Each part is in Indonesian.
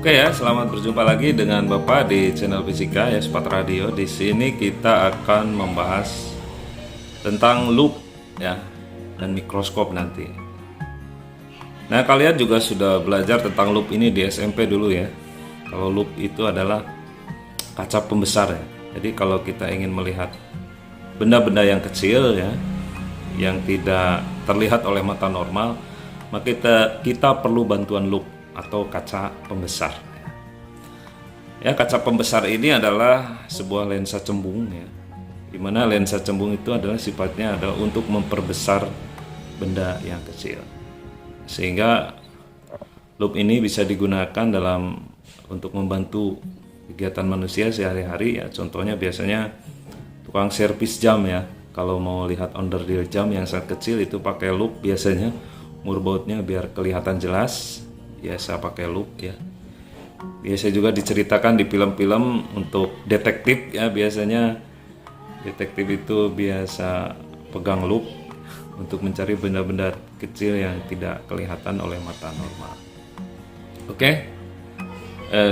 Oke ya, selamat berjumpa lagi dengan Bapak di channel Fisika ya, Spat Radio. Di sini kita akan membahas tentang loop ya dan mikroskop nanti. Nah, kalian juga sudah belajar tentang loop ini di SMP dulu ya. Kalau loop itu adalah kaca pembesar ya. Jadi kalau kita ingin melihat benda-benda yang kecil ya, yang tidak terlihat oleh mata normal, maka kita perlu bantuan loop atau kaca pembesar. Ya, kaca pembesar ini adalah sebuah lensa cembung ya, dimana lensa cembung itu adalah sifatnya adalah untuk memperbesar benda yang kecil, sehingga loop ini bisa digunakan untuk membantu kegiatan manusia sehari-hari ya. Contohnya biasanya tukang servis jam ya, kalau mau lihat onderdil jam yang sangat kecil itu pakai loop biasanya, murbautnya biar kelihatan jelas. Biasa pakai loop ya. Biasa juga diceritakan di film-film untuk detektif ya, biasanya detektif itu biasa pegang loop untuk mencari benda-benda kecil yang tidak kelihatan oleh mata normal. Oke,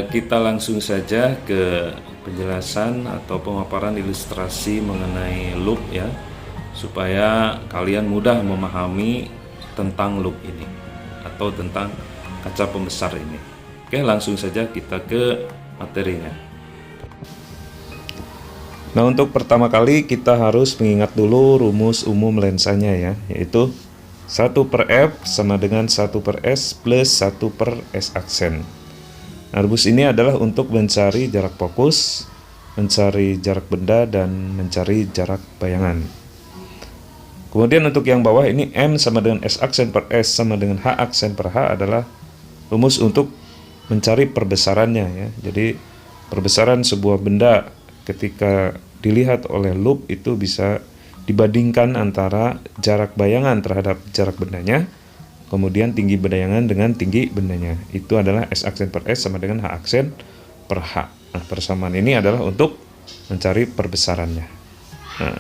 kita langsung saja ke penjelasan atau pemaparan ilustrasi mengenai loop ya, supaya kalian mudah memahami tentang loop ini atau tentang kaca pembesar ini. Oke, langsung saja kita ke materinya. Nah, untuk pertama kali kita harus mengingat dulu rumus umum lensanya ya, yaitu 1/f sama dengan 1/s plus 1/s aksen. Nah, rumus ini adalah untuk mencari jarak fokus, mencari jarak benda, dan mencari jarak bayangan. Kemudian untuk yang bawah ini M sama dengan S aksen per S sama dengan H aksen per H adalah rumus untuk mencari perbesarannya ya. Jadi perbesaran sebuah benda ketika dilihat oleh loop itu bisa dibandingkan antara jarak bayangan terhadap jarak bendanya, kemudian tinggi bayangan dengan tinggi bendanya. Itu adalah S aksen per S sama dengan H aksen per H. Nah, persamaan ini adalah untuk mencari perbesarannya. Nah,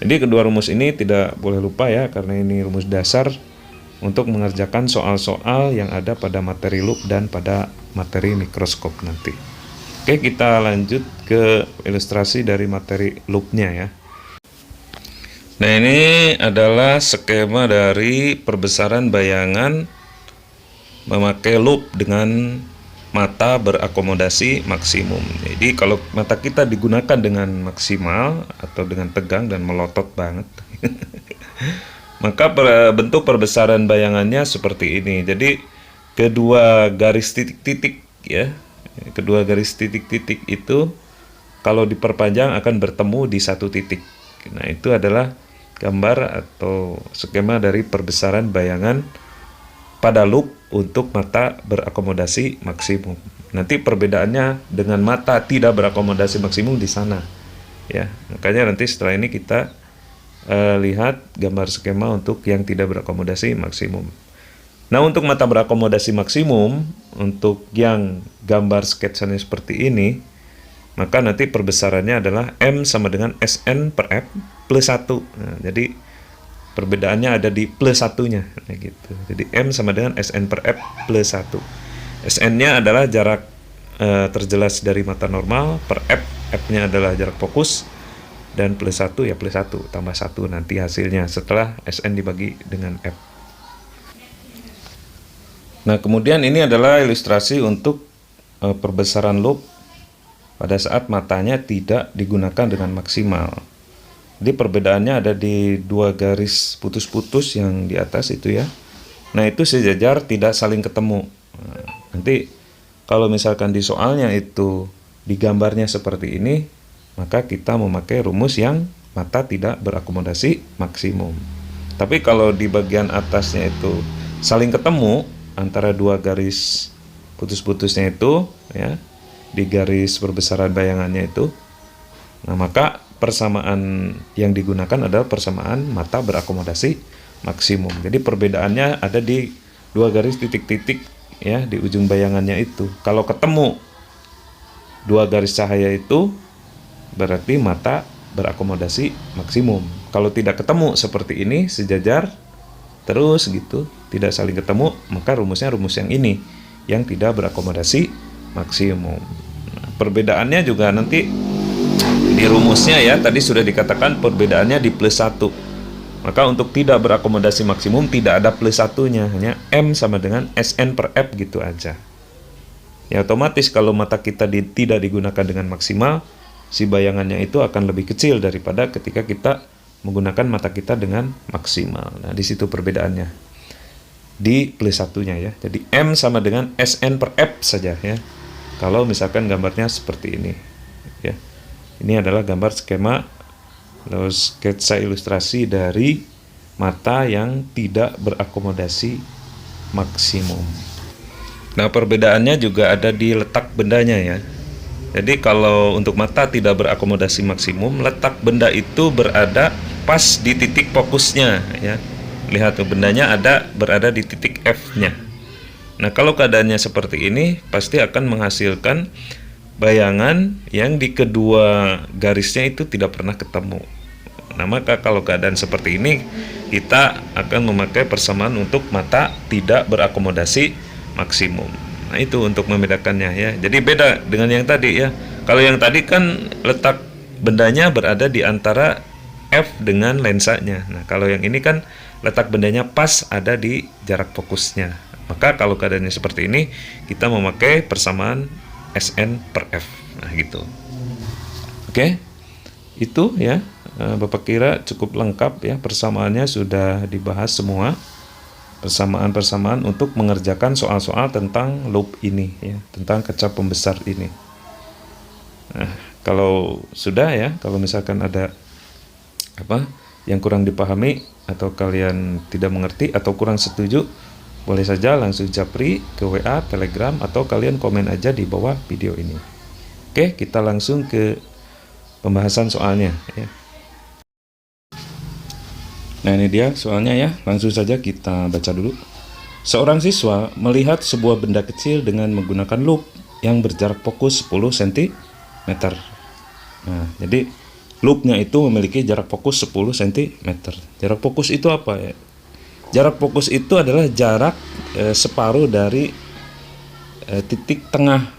jadi kedua rumus ini tidak boleh lupa ya, karena ini rumus dasar untuk mengerjakan soal-soal yang ada pada materi loop dan pada materi mikroskop nanti. Oke, kita lanjut ke ilustrasi dari materi loopnya ya. Nah, ini adalah skema dari perbesaran bayangan memakai loop dengan mata berakomodasi maksimum. Jadi kalau mata kita digunakan dengan maksimal atau dengan tegang dan melotot banget maka bentuk perbesaran bayangannya seperti ini. Jadi kedua garis titik-titik ya, kedua garis titik-titik itu kalau diperpanjang akan bertemu di satu titik. Nah, itu adalah gambar atau skema dari perbesaran bayangan pada loop untuk mata berakomodasi maksimum. Nanti perbedaannya dengan mata tidak berakomodasi maksimum di sana ya. Makanya nanti setelah ini kita lihat gambar skema untuk yang tidak berakomodasi maksimum. Nah, untuk mata berakomodasi maksimum, untuk yang gambar sketsanya seperti ini, maka nanti perbesarannya adalah M sama dengan Sn per F plus 1. Nah, jadi perbedaannya ada di plus 1-nya. Nah, gitu. Jadi M sama dengan Sn per F plus 1. Sn-nya adalah jarak terjelas dari mata normal, per F, F-nya adalah jarak fokus, dan plus 1 ya plus 1 tambah 1 nanti hasilnya setelah Sn dibagi dengan F. Nah, kemudian ini adalah ilustrasi untuk perbesaran loop pada saat matanya tidak digunakan dengan maksimal. Jadi perbedaannya ada di dua garis putus-putus yang di atas itu ya. Nah, itu sejajar tidak saling ketemu. Nah, nanti kalau misalkan di soalnya itu digambarnya seperti ini, maka kita memakai rumus yang mata tidak berakomodasi maksimum. Tapi kalau di bagian atasnya itu saling ketemu antara dua garis putus-putusnya itu ya, di garis perbesaran bayangannya itu, nah maka persamaan yang digunakan adalah persamaan mata berakomodasi maksimum. Jadi perbedaannya ada di dua garis titik-titik ya di ujung bayangannya itu. Kalau ketemu dua garis cahaya itu berarti mata berakomodasi maksimum. Kalau tidak ketemu seperti ini, sejajar terus gitu, tidak saling ketemu, maka rumusnya rumus yang ini, yang tidak berakomodasi maksimum. Nah, perbedaannya juga nanti di rumusnya ya, tadi sudah dikatakan perbedaannya di plus 1. Maka untuk tidak berakomodasi maksimum tidak ada plus satunya, hanya M sama dengan SN per F gitu aja. Ya otomatis kalau mata kita tidak digunakan dengan maksimal, si bayangannya itu akan lebih kecil daripada ketika kita menggunakan mata kita dengan maksimal. Nah di situ perbedaannya di plus satunya ya. Jadi M sama dengan SN per F saja ya. Kalau misalkan gambarnya seperti ini ya. Ini adalah gambar skema lalu sketsa ilustrasi dari mata yang tidak berakomodasi maksimum. Nah, perbedaannya juga ada di letak bendanya ya. Jadi kalau untuk mata tidak berakomodasi maksimum, letak benda itu berada pas di titik fokusnya ya. Lihat tuh, bendanya berada di titik F-nya. Nah, kalau keadaannya seperti ini pasti akan menghasilkan bayangan yang di kedua garisnya itu tidak pernah ketemu. Nah, maka kalau keadaan seperti ini kita akan memakai persamaan untuk mata tidak berakomodasi maksimum. Nah, itu untuk membedakannya ya. Jadi beda dengan yang tadi ya. Kalau yang tadi kan letak bendanya berada di antara F dengan lensanya. Nah, kalau yang ini kan letak bendanya pas ada di jarak fokusnya. Maka kalau keadaannya seperti ini kita memakai persamaan SN per F. Nah, gitu. Oke. Itu ya. Bapak kira cukup lengkap ya, persamaannya sudah dibahas semua, persamaan-persamaan untuk mengerjakan soal-soal tentang loop ini ya, tentang kaca pembesar ini. Nah, kalau sudah ya, kalau misalkan ada apa yang kurang dipahami atau kalian tidak mengerti atau kurang setuju, boleh saja langsung japri ke WA, Telegram, atau kalian komen aja di bawah video ini. Oke, kita langsung ke pembahasan soalnya ya. Nah, ini dia soalnya ya, langsung saja kita baca dulu. Seorang siswa melihat sebuah benda kecil dengan menggunakan loop yang berjarak fokus 10 cm. Nah, jadi loopnya itu memiliki jarak fokus 10 cm. Jarak fokus itu apa ya? Jarak fokus itu adalah jarak separuh dari titik tengah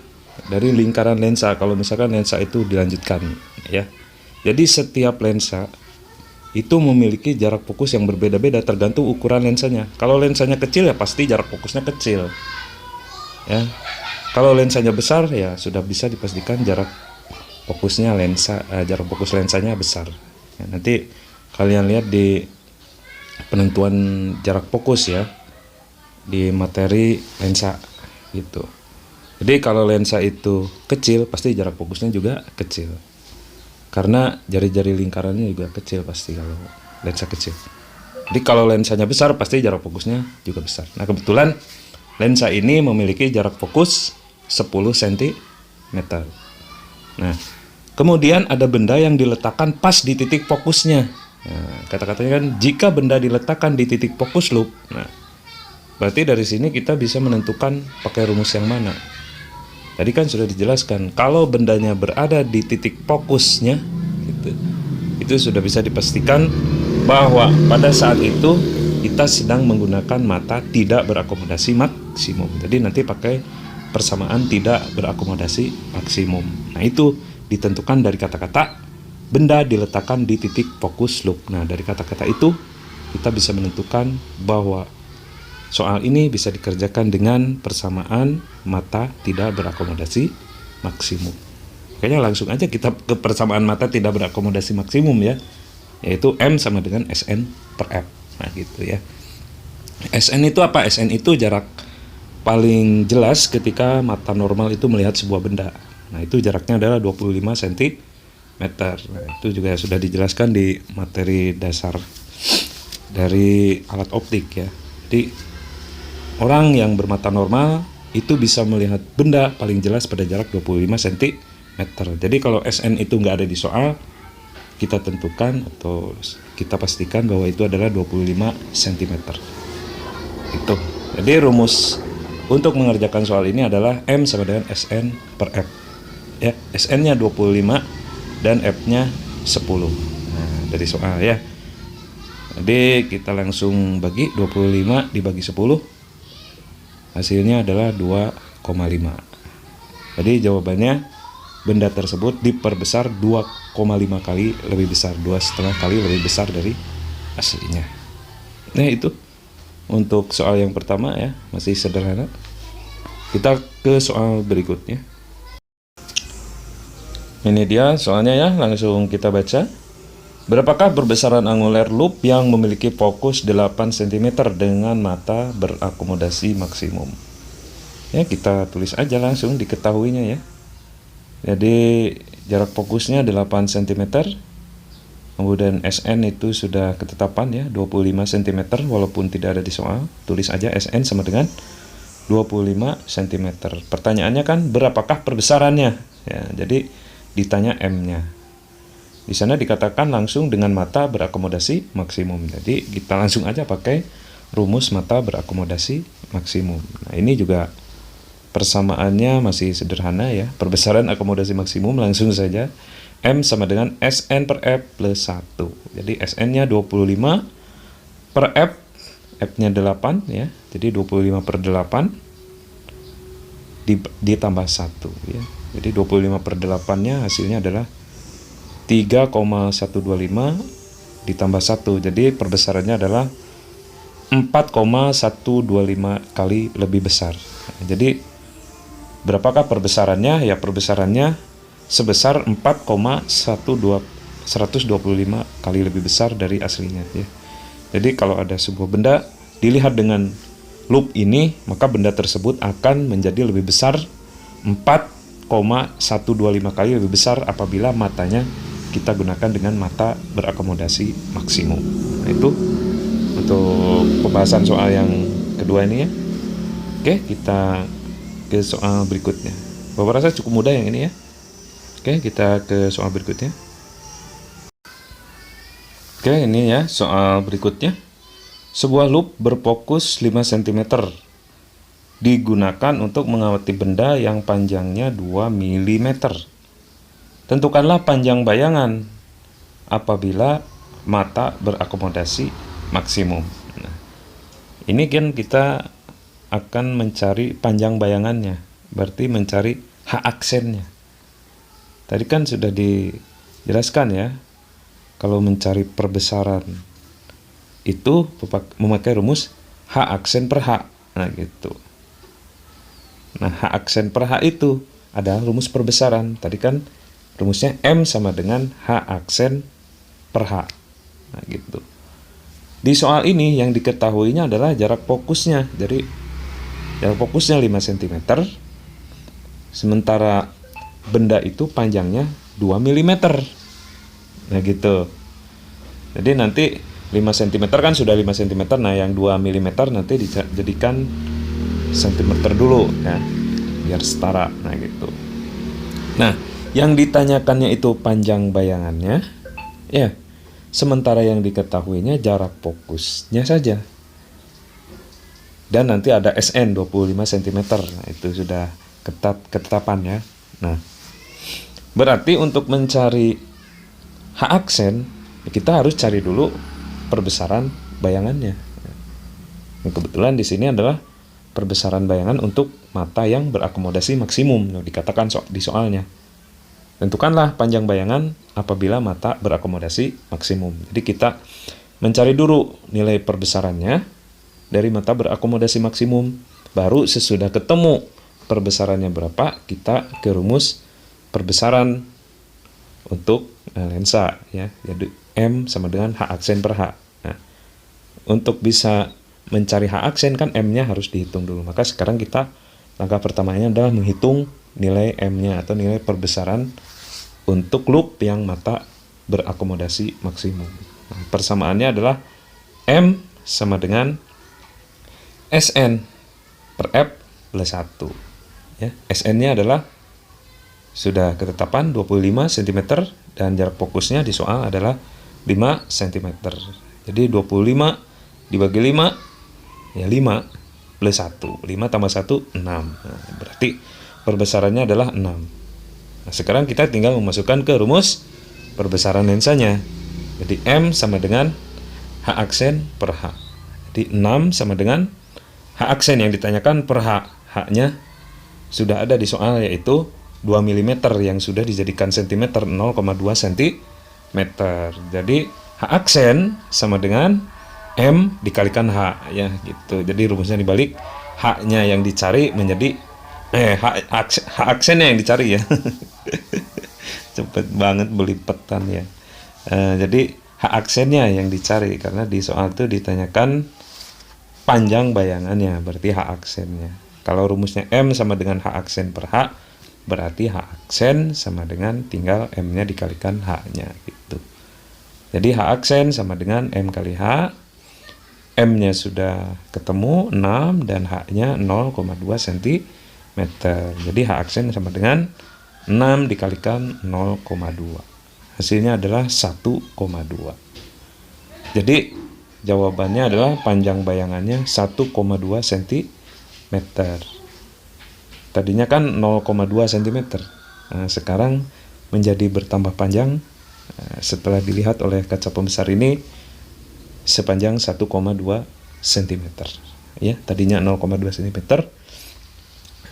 dari lingkaran lensa. Kalau misalkan lensa itu dilanjutkan ya. Jadi setiap lensa itu memiliki jarak fokus yang berbeda-beda tergantung ukuran lensanya. Kalau lensanya kecil ya pasti jarak fokusnya kecil. Ya. Kalau lensanya besar ya sudah bisa dipastikan jarak fokusnya jarak fokus lensanya besar. Ya, nanti kalian lihat di penentuan jarak fokus ya di materi lensa gitu. Jadi kalau lensa itu kecil pasti jarak fokusnya juga kecil. Karena jari-jari lingkarannya juga kecil pasti kalau lensa kecil. Jadi kalau lensanya besar pasti jarak fokusnya juga besar. Nah, kebetulan lensa ini memiliki jarak fokus 10 cm. Nah, kemudian ada benda yang diletakkan pas di titik fokusnya. Nah, kata-katanya kan jika benda diletakkan di titik fokus loop. Nah, berarti dari sini kita bisa menentukan pakai rumus yang mana. Tadi kan sudah dijelaskan kalau bendanya berada di titik fokusnya gitu, itu sudah bisa dipastikan bahwa pada saat itu kita sedang menggunakan mata tidak berakomodasi maksimum. Jadi nanti pakai persamaan tidak berakomodasi maksimum. Nah, itu ditentukan dari kata-kata benda diletakkan di titik fokus loop. Nah, dari kata-kata itu kita bisa menentukan bahwa soal ini bisa dikerjakan dengan persamaan mata tidak berakomodasi maksimum. Kayaknya langsung aja kita ke persamaan mata tidak berakomodasi maksimum ya, yaitu M sama dengan SN per F. Nah gitu ya. SN itu apa? SN itu jarak paling jelas ketika mata normal itu melihat sebuah benda. Nah itu jaraknya adalah 25 cm. Nah, itu juga sudah dijelaskan di materi dasar dari alat optik ya. Jadi orang yang bermata normal itu bisa melihat benda paling jelas pada jarak 25 cm. Jadi kalau SN itu nggak ada di soal, kita tentukan atau kita pastikan bahwa itu adalah 25 cm. Itu. Jadi rumus untuk mengerjakan soal ini adalah M sama dengan SN per F. Ya, SN-nya 25 dan F-nya 10. Nah, dari soal ya. Jadi kita langsung bagi 25 dibagi 10. Hasilnya adalah 2,5. Jadi jawabannya benda tersebut diperbesar 2,5 kali lebih besar, 2,5 kali lebih besar dari aslinya. Nah itu untuk soal yang pertama ya, masih sederhana. Kita ke soal berikutnya. Ini dia soalnya ya, langsung kita baca. Berapakah perbesaran angular loop yang memiliki fokus 8 cm dengan mata berakomodasi maksimum? Ya, kita tulis aja langsung diketahuinya ya. Jadi jarak fokusnya 8 cm. Kemudian SN itu sudah ketetapan ya, 25 cm walaupun tidak ada di soal. Tulis aja SN sama dengan 25 cm. Pertanyaannya kan berapakah perbesarannya? Ya, jadi ditanya M-nya. Di sana dikatakan langsung dengan mata berakomodasi maksimum. Jadi kita langsung aja pakai rumus mata berakomodasi maksimum. Nah, ini juga persamaannya masih sederhana ya. Perbesaran akomodasi maksimum langsung saja M sama dengan SN per F plus 1. Jadi SN-nya 25 per F, F-nya 8 ya. Jadi 25 per 8 ditambah 1 ya. Jadi 25 per 8-nya hasilnya adalah 3,125 ditambah 1. Jadi perbesarannya adalah 4,125 kali lebih besar. Jadi berapakah perbesarannya? Ya, perbesarannya sebesar 4,125 kali lebih besar dari aslinya ya. Jadi kalau ada sebuah benda dilihat dengan loop ini, maka benda tersebut akan menjadi lebih besar 4,125 kali lebih besar apabila matanya kita gunakan dengan mata berakomodasi maksimum. Nah, itu untuk pembahasan soal yang kedua ini ya. Oke, kita ke soal berikutnya. Bapak rasa cukup mudah yang ini ya. Oke, kita ke soal berikutnya. Oke, ini ya soal berikutnya. Sebuah loop berfokus 5 cm digunakan untuk mengamati benda yang panjangnya 2 mm. Tentukanlah panjang bayangan apabila mata berakomodasi maksimum. Nah, ini kan kita akan mencari panjang bayangannya, berarti mencari H aksennya. Tadi kan sudah dijelaskan ya, kalau mencari perbesaran itu memakai rumus H aksen per H. Nah gitu. Nah H aksen per H itu ada rumus perbesaran. Tadi kan rumusnya M sama dengan H aksen per H. Nah gitu. Di soal ini yang diketahuinya adalah jarak fokusnya. Jadi jarak fokusnya 5 cm. Sementara benda itu panjangnya 2 mm. Nah gitu. Jadi nanti 5 cm kan sudah 5 cm. Nah yang 2 mm nanti dijadikan cm dulu ya, biar setara. Nah gitu. Nah yang ditanyakannya itu panjang bayangannya ya, sementara yang diketahuinya jarak fokusnya saja. Dan nanti ada SN 25 cm. Nah, itu sudah ketetapan ya. Nah, berarti untuk mencari H aksen kita harus cari dulu perbesaran bayangannya. Nah, kebetulan di sini adalah perbesaran bayangan untuk mata yang berakomodasi maksimum. Nah, dikatakan di soalnya. Tentukanlah panjang bayangan apabila mata berakomodasi maksimum. Jadi kita mencari dulu nilai perbesarannya dari mata berakomodasi maksimum. Baru sesudah ketemu perbesarannya berapa, kita ke rumus perbesaran untuk lensa ya. Jadi M sama dengan H aksen per H. Nah, untuk bisa mencari H aksen kan M-nya harus dihitung dulu. Maka sekarang kita langkah pertamanya adalah menghitung nilai M-nya atau nilai perbesaran untuk loop yang mata berakomodasi maksimum. Nah, persamaannya adalah M sama dengan SN per F plus 1. Ya, SN-nya adalah sudah ketetapan 25 cm dan jarak fokusnya di soal adalah 5 cm. Jadi 25 dibagi 5 ya 5 plus 1. 5 tambah 1 6. Nah, berarti perbesarannya adalah 6. Nah, sekarang kita tinggal memasukkan ke rumus perbesaran lensanya. Jadi M sama dengan H aksen per H. Jadi 6 sama dengan H aksen yang ditanyakan per H. H-nya sudah ada di soal, yaitu 2 mm yang sudah dijadikan sentimeter, 0,2 cm. Jadi H aksen sama dengan M dikalikan H ya gitu. Jadi rumusnya dibalik, H-nya yang dicari menjadi H aksennya yang dicari ya. Cepet banget belipetan ya. Jadi H aksennya yang dicari, karena di soal itu ditanyakan panjang bayangannya, berarti H aksennya. Kalau rumusnya M sama dengan H aksen per H, berarti H aksen sama dengan tinggal M-nya dikalikan H-nya gitu. Jadi H aksen sama dengan M kali H. M-nya sudah ketemu 6 dan H-nya 0,2 cm. Jadi H aksen sama dengan 6 dikalikan 0,2. Hasilnya adalah 1,2. Jadi jawabannya adalah panjang bayangannya 1,2 cm. Tadinya kan 0,2 cm. Nah, sekarang menjadi bertambah panjang setelah dilihat oleh kaca pembesar ini sepanjang 1,2 cm. Ya, tadinya 0,2 cm.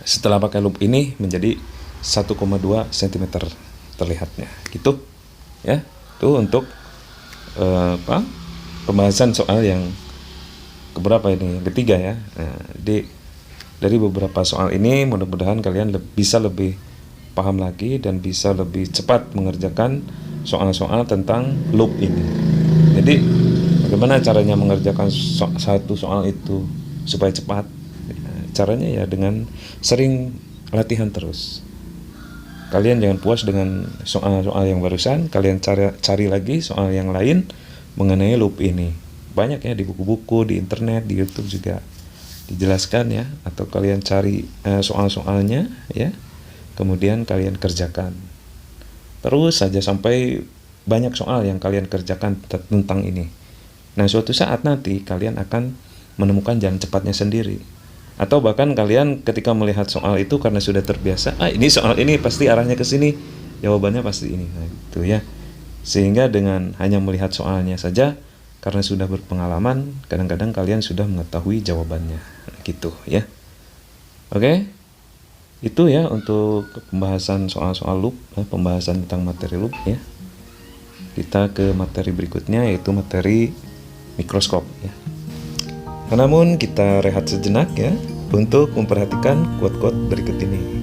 Setelah pakai loop ini menjadi 1,2 cm terlihatnya. Gitu. Ya, itu untuk pembahasan soal yang keberapa ini? Yang ketiga ya. Nah, dari beberapa soal ini mudah-mudahan kalian bisa lebih paham lagi dan bisa lebih cepat mengerjakan soal-soal tentang loop ini. Jadi bagaimana caranya mengerjakan satu soal itu supaya cepat? Caranya ya dengan sering latihan terus. Kalian jangan puas dengan soal-soal yang barusan, kalian cari lagi soal yang lain mengenai loop ini. Banyak ya di buku-buku, di internet, di YouTube juga dijelaskan ya, atau kalian cari soal-soalnya ya. Kemudian kalian kerjakan. Terus saja sampai banyak soal yang kalian kerjakan tentang ini. Nah, suatu saat nanti kalian akan menemukan jalan cepatnya sendiri. Atau bahkan kalian ketika melihat soal itu karena sudah terbiasa, ini soal ini pasti arahnya ke sini, jawabannya pasti ini. Nah, itu ya. Sehingga dengan hanya melihat soalnya saja, karena sudah berpengalaman, kadang-kadang kalian sudah mengetahui jawabannya. Gitu ya. Oke. Itu ya untuk pembahasan soal-soal loop, pembahasan tentang materi loop ya. Kita ke materi berikutnya, yaitu materi mikroskop ya. Namun kita rehat sejenak ya untuk memperhatikan quote-quote berikut ini.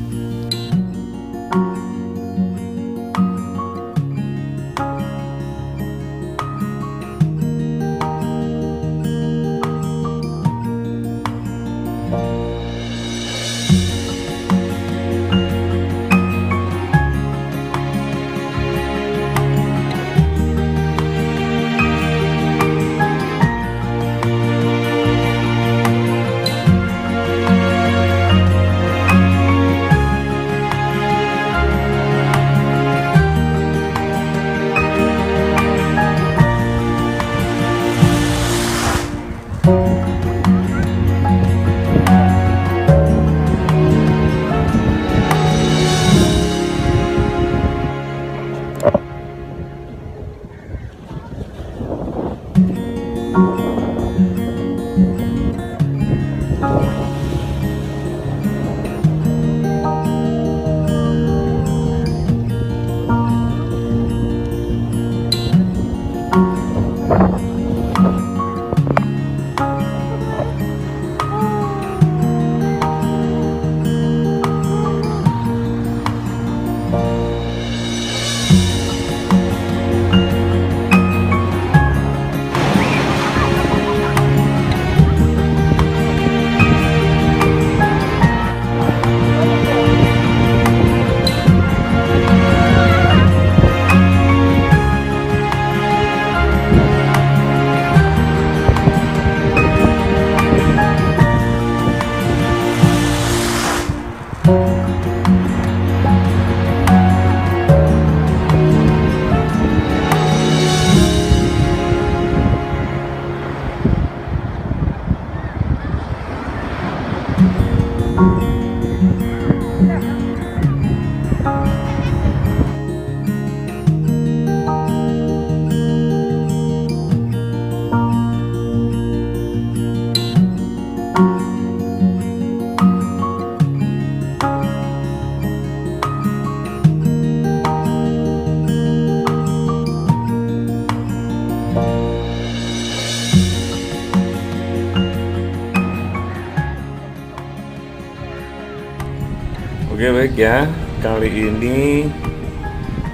Oke, baik ya. Kali ini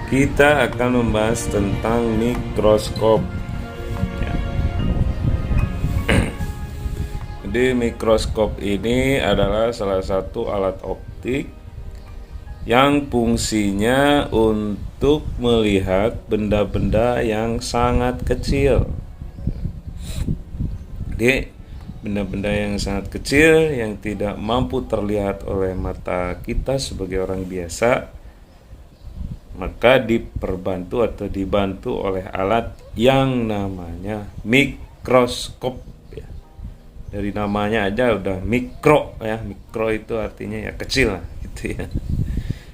kita akan membahas tentang mikroskop. Ya. Jadi mikroskop ini adalah salah satu alat optik yang fungsinya untuk melihat benda-benda yang sangat kecil. Jadi benda-benda yang sangat kecil yang tidak mampu terlihat oleh mata kita sebagai orang biasa, maka dibantu oleh alat yang namanya mikroskop ya. Dari namanya aja udah mikro ya, mikro itu artinya ya kecil lah gitu ya.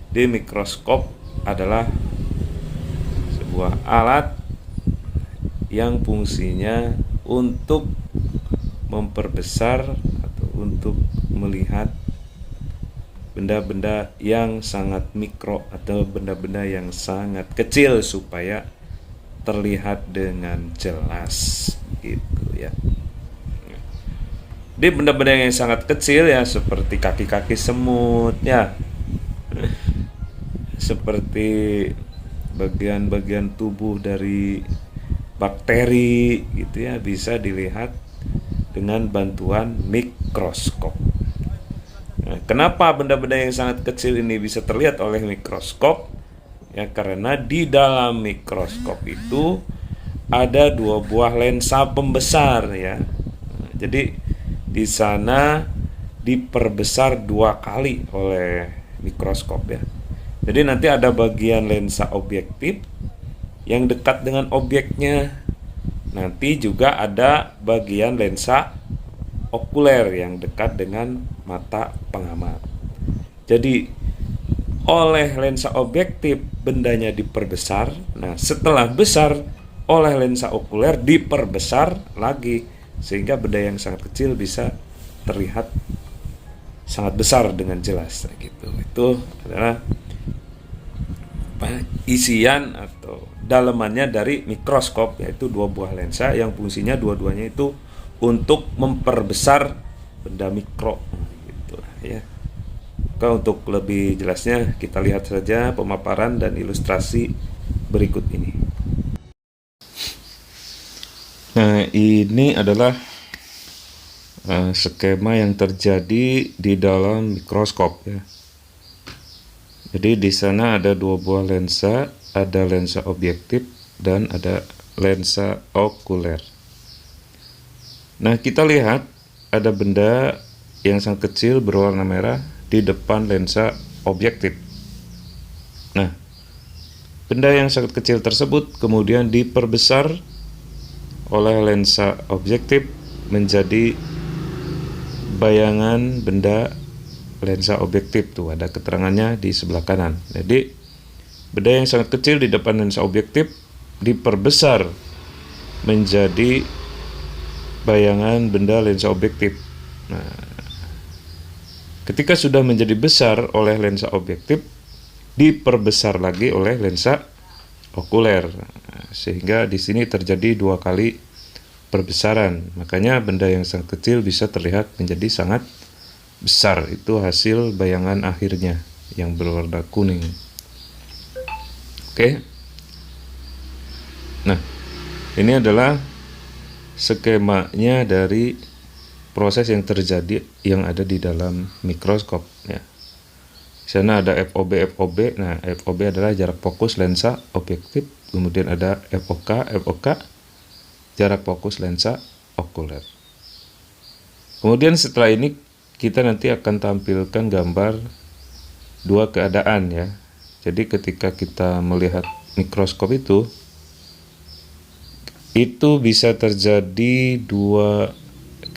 Di mikroskop adalah sebuah alat yang fungsinya untuk memperbesar atau untuk melihat benda-benda yang sangat mikro atau benda-benda yang sangat kecil supaya terlihat dengan jelas gitu ya. Di benda-benda yang sangat kecil ya seperti kaki-kaki semut ya, seperti bagian-bagian tubuh dari bakteri gitu ya, bisa dilihat dengan bantuan mikroskop. Nah, kenapa benda-benda yang sangat kecil ini bisa terlihat oleh mikroskop? Ya karena di dalam mikroskop itu ada 2 buah lensa pembesar ya. Nah, jadi di sana diperbesar 2 kali oleh mikroskop ya. Jadi nanti ada bagian lensa objektif yang dekat dengan objeknya. Nanti juga ada bagian lensa okuler yang dekat dengan mata pengamat. Jadi oleh lensa objektif bendanya diperbesar. Nah, setelah besar oleh lensa okuler diperbesar lagi sehingga benda yang sangat kecil bisa terlihat sangat besar dengan jelas gitu. Itu adalah isian atau dalemannya dari mikroskop, yaitu 2 buah lensa yang fungsinya dua-duanya itu untuk memperbesar benda mikro gitu ya. Maka untuk lebih jelasnya kita lihat saja pemaparan dan ilustrasi berikut ini. Nah, ini adalah skema yang terjadi di dalam mikroskop ya. Jadi di sana ada 2 buah lensa, ada lensa objektif dan ada lensa okuler. Nah, kita lihat ada benda yang sangat kecil berwarna merah di depan lensa objektif. Nah, benda yang sangat kecil tersebut kemudian diperbesar oleh lensa objektif menjadi bayangan benda lensa objektif. Tuh ada keterangannya di sebelah kanan. Jadi benda yang sangat kecil di depan lensa objektif diperbesar menjadi bayangan benda lensa objektif. Nah, ketika sudah menjadi besar oleh lensa objektif, diperbesar lagi oleh lensa okuler. Nah, sehingga di sini terjadi 2 kali perbesaran. Makanya benda yang sangat kecil bisa terlihat menjadi sangat besar. Itu hasil bayangan akhirnya yang berwarna kuning. Oke. Nah, ini adalah skemanya dari proses yang terjadi yang ada di dalam mikroskop ya. Di sana ada FOB. Nah, FOB adalah jarak fokus lensa objektif, kemudian ada FOK jarak fokus lensa okuler. Kemudian setelah ini kita nanti akan tampilkan gambar 2 keadaan ya. Jadi ketika kita melihat mikroskop itu bisa terjadi 2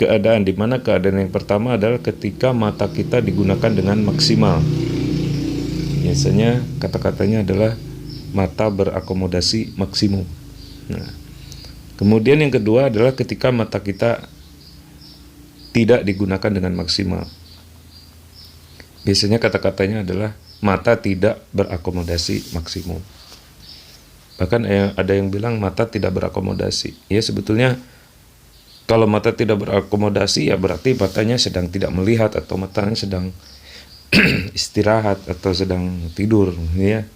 keadaan, di mana keadaan yang pertama adalah ketika mata kita digunakan dengan maksimal. Biasanya kata-katanya adalah mata berakomodasi maksimum. Nah, kemudian yang kedua adalah ketika mata kita tidak digunakan dengan maksimal. Biasanya kata-katanya adalah mata tidak berakomodasi maksimum. Bahkan ada yang bilang mata tidak berakomodasi. Ya sebetulnya kalau mata tidak berakomodasi ya berarti matanya sedang tidak melihat atau matanya sedang istirahat atau sedang tidur ya.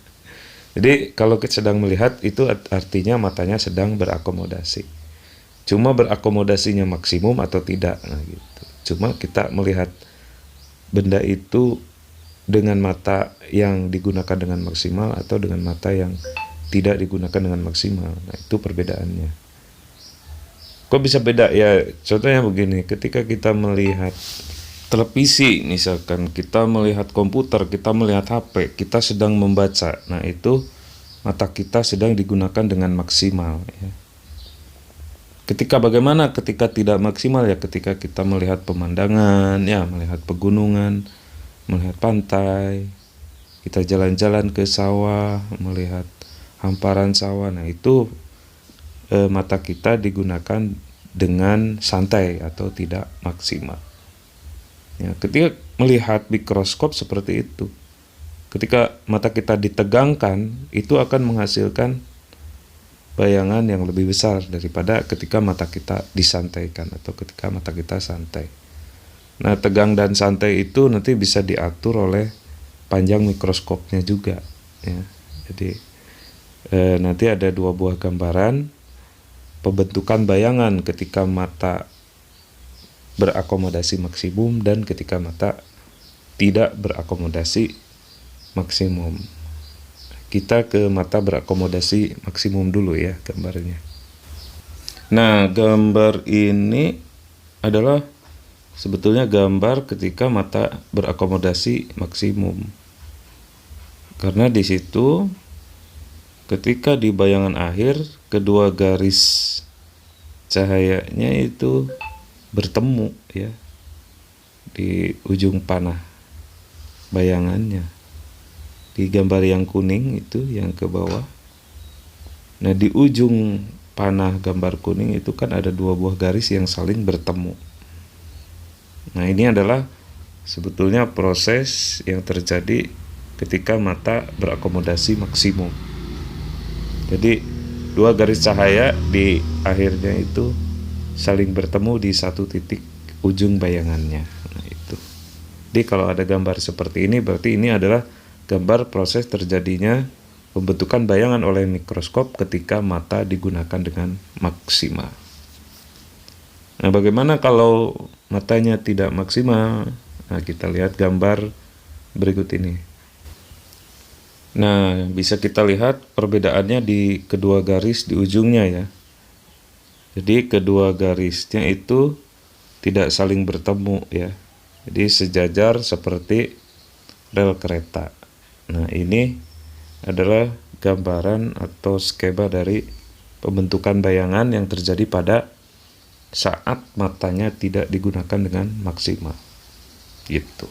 Jadi kalau kita sedang melihat itu artinya matanya sedang berakomodasi. Cuma berakomodasinya maksimum atau tidak, nah gitu. Cuma kita melihat benda itu dengan mata yang digunakan dengan maksimal atau dengan mata yang tidak digunakan dengan maksimal. Nah itu perbedaannya. Kok bisa beda ya? Contohnya begini, ketika kita melihat televisi misalkan, kita melihat komputer, kita melihat HP, kita sedang membaca. Nah itu mata kita sedang digunakan dengan maksimal ya. Ketika bagaimana ketika tidak maksimal ya, ketika kita melihat pemandangan ya, melihat pegunungan, melihat pantai, kita jalan-jalan ke sawah, melihat hamparan sawah. Nah itu mata kita digunakan dengan santai atau tidak maksimal. Ya, ketika melihat mikroskop seperti itu, ketika mata kita ditegangkan, itu akan menghasilkan bayangan yang lebih besar daripada ketika mata kita disantaikan atau ketika mata kita santai. Nah, tegang dan santai itu nanti bisa diatur oleh panjang mikroskopnya juga. Ya. Jadi nanti ada 2 buah gambaran pembentukan bayangan ketika mata berakomodasi maksimum dan ketika mata tidak berakomodasi maksimum. Kita ke mata berakomodasi maksimum dulu ya gambarnya. Nah, gambar ini adalah sebetulnya gambar ketika mata berakomodasi maksimum. Karena di situ ketika di bayangan akhir kedua garis cahayanya itu bertemu ya di ujung panah bayangannya. Di gambar yang kuning itu yang ke bawah. Nah, di ujung panah gambar kuning itu kan ada 2 buah garis yang saling bertemu. Nah, ini adalah sebetulnya proses yang terjadi ketika mata berakomodasi maksimum. Jadi 2 garis cahaya di akhirnya itu saling bertemu di satu titik ujung bayangannya. Nah, itu. Jadi kalau ada gambar seperti ini berarti ini adalah gambar proses terjadinya pembentukan bayangan oleh mikroskop ketika mata digunakan dengan maksimal. Nah, bagaimana kalau matanya tidak maksimal? Nah, kita lihat gambar berikut ini. Nah, bisa kita lihat perbedaannya di kedua garis di ujungnya ya. Jadi kedua garisnya itu tidak saling bertemu ya. Jadi sejajar seperti rel kereta. Nah, ini adalah gambaran atau skema dari pembentukan bayangan yang terjadi pada saat matanya tidak digunakan dengan maksimal. Gitu.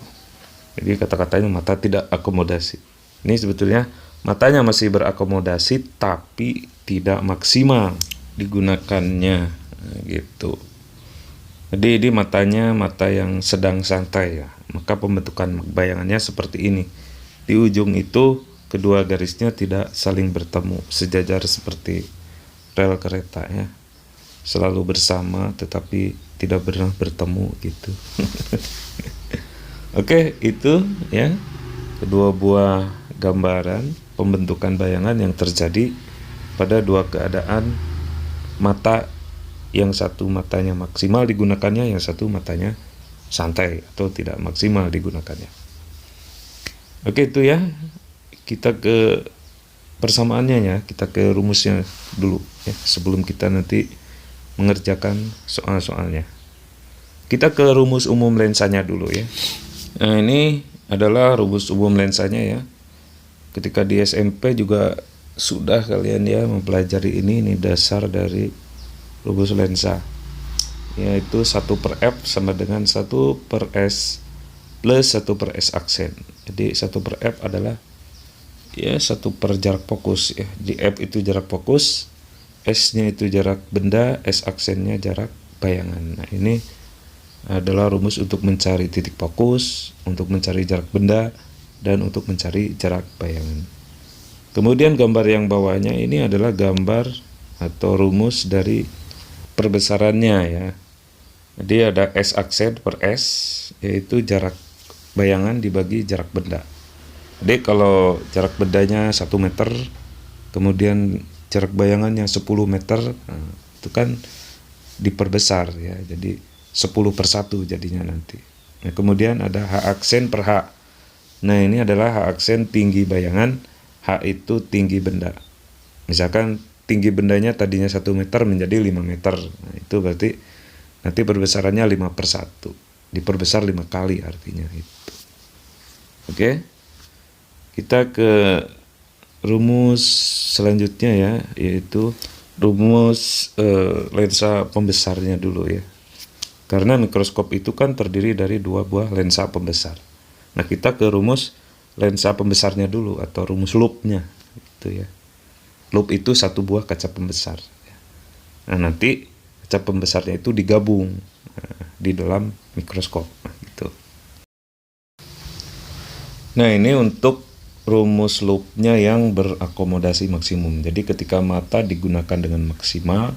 Jadi kata-katanya mata tidak akomodasi. Ini sebetulnya matanya masih berakomodasi tapi tidak maksimal digunakannya gitu. Jadi ini matanya mata yang sedang santai ya. Maka pembentukan bayangannya seperti ini. Di ujung itu kedua garisnya tidak saling bertemu, sejajar seperti rel kereta ya. Selalu bersama tetapi tidak pernah bertemu gitu. Oke, itu ya. Kedua buah gambaran pembentukan bayangan yang terjadi pada 2 keadaan mata, yang satu matanya maksimal digunakannya, yang satu matanya santai atau tidak maksimal digunakannya. Oke, itu ya. Kita ke persamaannya ya, kita ke rumusnya dulu ya sebelum kita nanti mengerjakan soal-soalnya. Kita ke rumus umum lensanya dulu ya. Nah, ini adalah rumus umum lensanya ya. Ketika di SMP juga sudah kalian ya mempelajari ini dasar dari rumus lensa, yaitu 1/f sama dengan 1/s plus 1/s aksen. Jadi 1/f adalah ya 1 per jarak fokus ya. Di F itu jarak fokus, S-nya itu jarak benda, S aksennya jarak bayangan. Nah, ini adalah rumus untuk mencari titik fokus, untuk mencari jarak benda, dan untuk mencari jarak bayangan. Kemudian gambar yang bawahnya ini adalah gambar atau rumus dari perbesarannya ya. Jadi ada S aksen per S, yaitu jarak bayangan dibagi jarak benda. Jadi kalau jarak bendanya 1 meter, kemudian jarak bayangannya 10 meter, nah, itu kan diperbesar ya, jadi 10/1 jadinya nanti. Nah, kemudian ada H aksen per H. Nah, ini adalah H aksen tinggi bayangan, H itu tinggi benda. Misalkan tinggi bendanya tadinya 1 meter menjadi 5 meter. Nah, itu berarti nanti perbesarannya 5/1. Diperbesar 5 kali artinya itu. Oke. Kita ke rumus selanjutnya ya, yaitu rumus lensa pembesarnya dulu ya. Karena mikroskop itu kan terdiri dari 2 buah lensa pembesar. Nah, kita ke rumus lensa pembesarnya dulu atau rumus loopnya gitu ya. Loop itu 1 buah kaca pembesar. Nah, nanti kaca pembesarnya itu digabung di dalam mikroskop. Nah, gitu. Nah, ini untuk rumus loopnya yang berakomodasi maksimum. Jadi ketika mata digunakan dengan maksimal,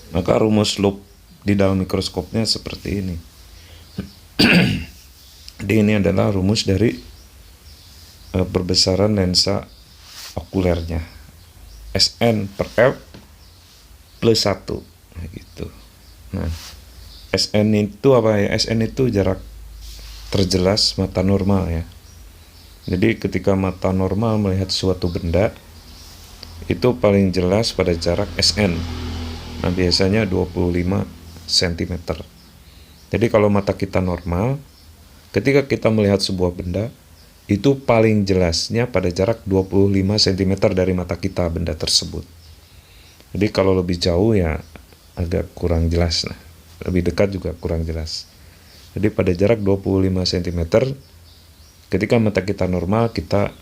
maka rumus loop di dalam mikroskopnya seperti ini. Jadi ini adalah rumus dari perbesaran lensa okulernya. Sn per F plus 1. Nah, gitu. Nah, Sn itu apa ya? Sn itu jarak terjelas mata normal ya. Jadi ketika mata normal melihat suatu benda, itu paling jelas pada jarak Sn. Nah, biasanya 25 cm. Jadi kalau mata kita normal, ketika kita melihat sebuah benda, itu paling jelasnya pada jarak 25 cm dari mata kita benda tersebut. Jadi kalau lebih jauh ya agak kurang jelas. Nah, lebih dekat juga kurang jelas. Jadi pada jarak 25 cm, ketika mata kita normal, kita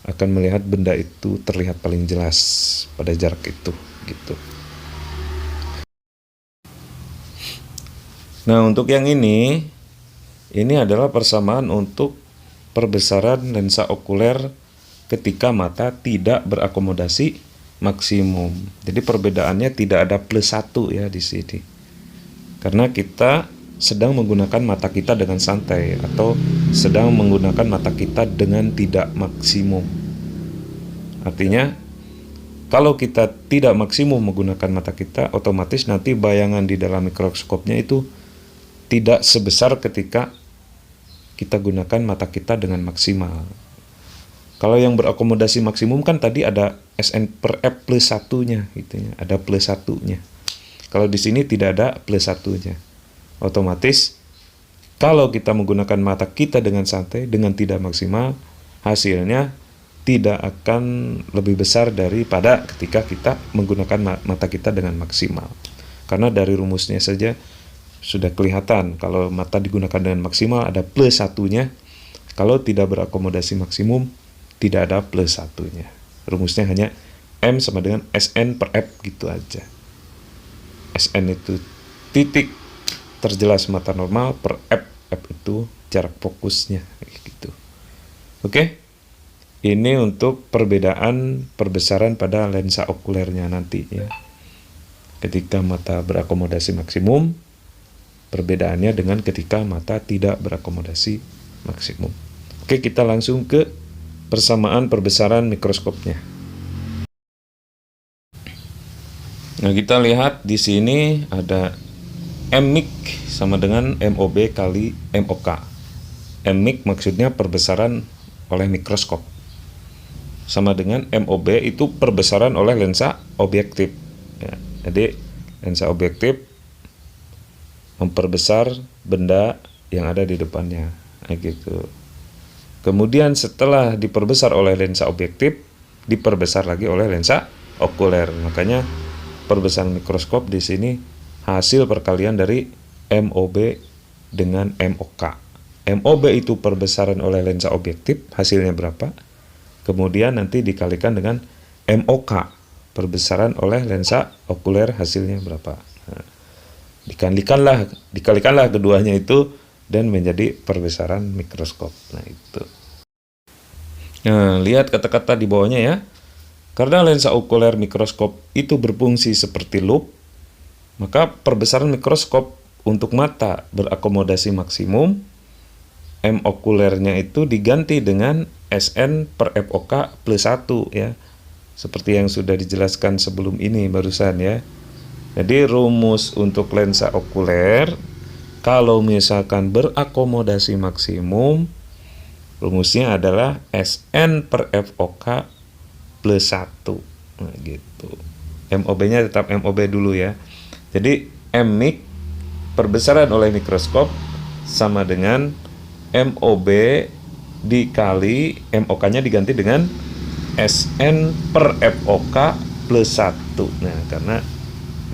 akan melihat benda itu terlihat paling jelas pada jarak itu, gitu. Nah, untuk yang ini adalah persamaan untuk perbesaran lensa okuler ketika mata tidak berakomodasi maksimum. Jadi perbedaannya tidak ada plus 1 ya di sini. Karena kita sedang menggunakan mata kita dengan santai atau sedang menggunakan mata kita dengan tidak maksimum. Artinya kalau kita tidak maksimum menggunakan mata kita, otomatis nanti bayangan di dalam mikroskopnya itu tidak sebesar ketika kita gunakan mata kita dengan maksimal. Kalau yang berakomodasi maksimum kan tadi ada Sn per F plus 1-nya gitu ya, ada plus 1-nya. Kalau di sini tidak ada plus 1-nya. Otomatis kalau kita menggunakan mata kita dengan santai, dengan tidak maksimal, hasilnya tidak akan lebih besar daripada ketika kita menggunakan mata kita dengan maksimal. Karena dari rumusnya saja sudah kelihatan kalau mata digunakan dengan maksimal ada plus 1-nya. Kalau tidak berakomodasi maksimum tidak ada plus 1-nya. Rumusnya hanya M sama dengan Sn per F gitu aja. Sn itu titik terjelas mata normal per F. F itu jarak fokusnya gitu. Oke. Ini untuk perbedaan perbesaran pada lensa okulernya nanti ya. Ketika mata berakomodasi maksimum, perbedaannya dengan ketika mata tidak berakomodasi maksimum. Oke, kita langsung ke persamaan perbesaran mikroskopnya. Nah, kita lihat di sini ada MMIC sama dengan MOB kali MOK. MMIC maksudnya perbesaran oleh mikroskop. Sama dengan MOB itu perbesaran oleh lensa objektif. Ya, jadi lensa objektif memperbesar benda yang ada di depannya. Nah, gitu. Kemudian setelah diperbesar oleh lensa objektif, diperbesar lagi oleh lensa okuler. Makanya perbesaran mikroskop di sini hasil perkalian dari MOB dengan MOK. MOB itu perbesaran oleh lensa objektif, hasilnya berapa? Kemudian nanti dikalikan dengan MOK, perbesaran oleh lensa okuler, hasilnya berapa. Nah, dikalikanlah keduanya itu dan menjadi perbesaran mikroskop. Nah, itu. Nah, lihat kata-kata di bawahnya ya. Karena lensa okuler mikroskop itu berfungsi seperti loop, maka perbesaran mikroskop untuk mata berakomodasi maksimum M okulernya itu diganti dengan SN per FOK plus 1 ya. Seperti yang sudah dijelaskan sebelum ini barusan ya. Jadi rumus untuk lensa okuler kalau misalkan berakomodasi maksimum, rumusnya adalah SN per FOK plus 1. Nah, gitu. MOB-nya tetap MOB dulu ya. Jadi MMIC perbesaran oleh mikroskop sama dengan MOB dikali MOK-nya diganti dengan SN per FOK plus 1. Nah, karena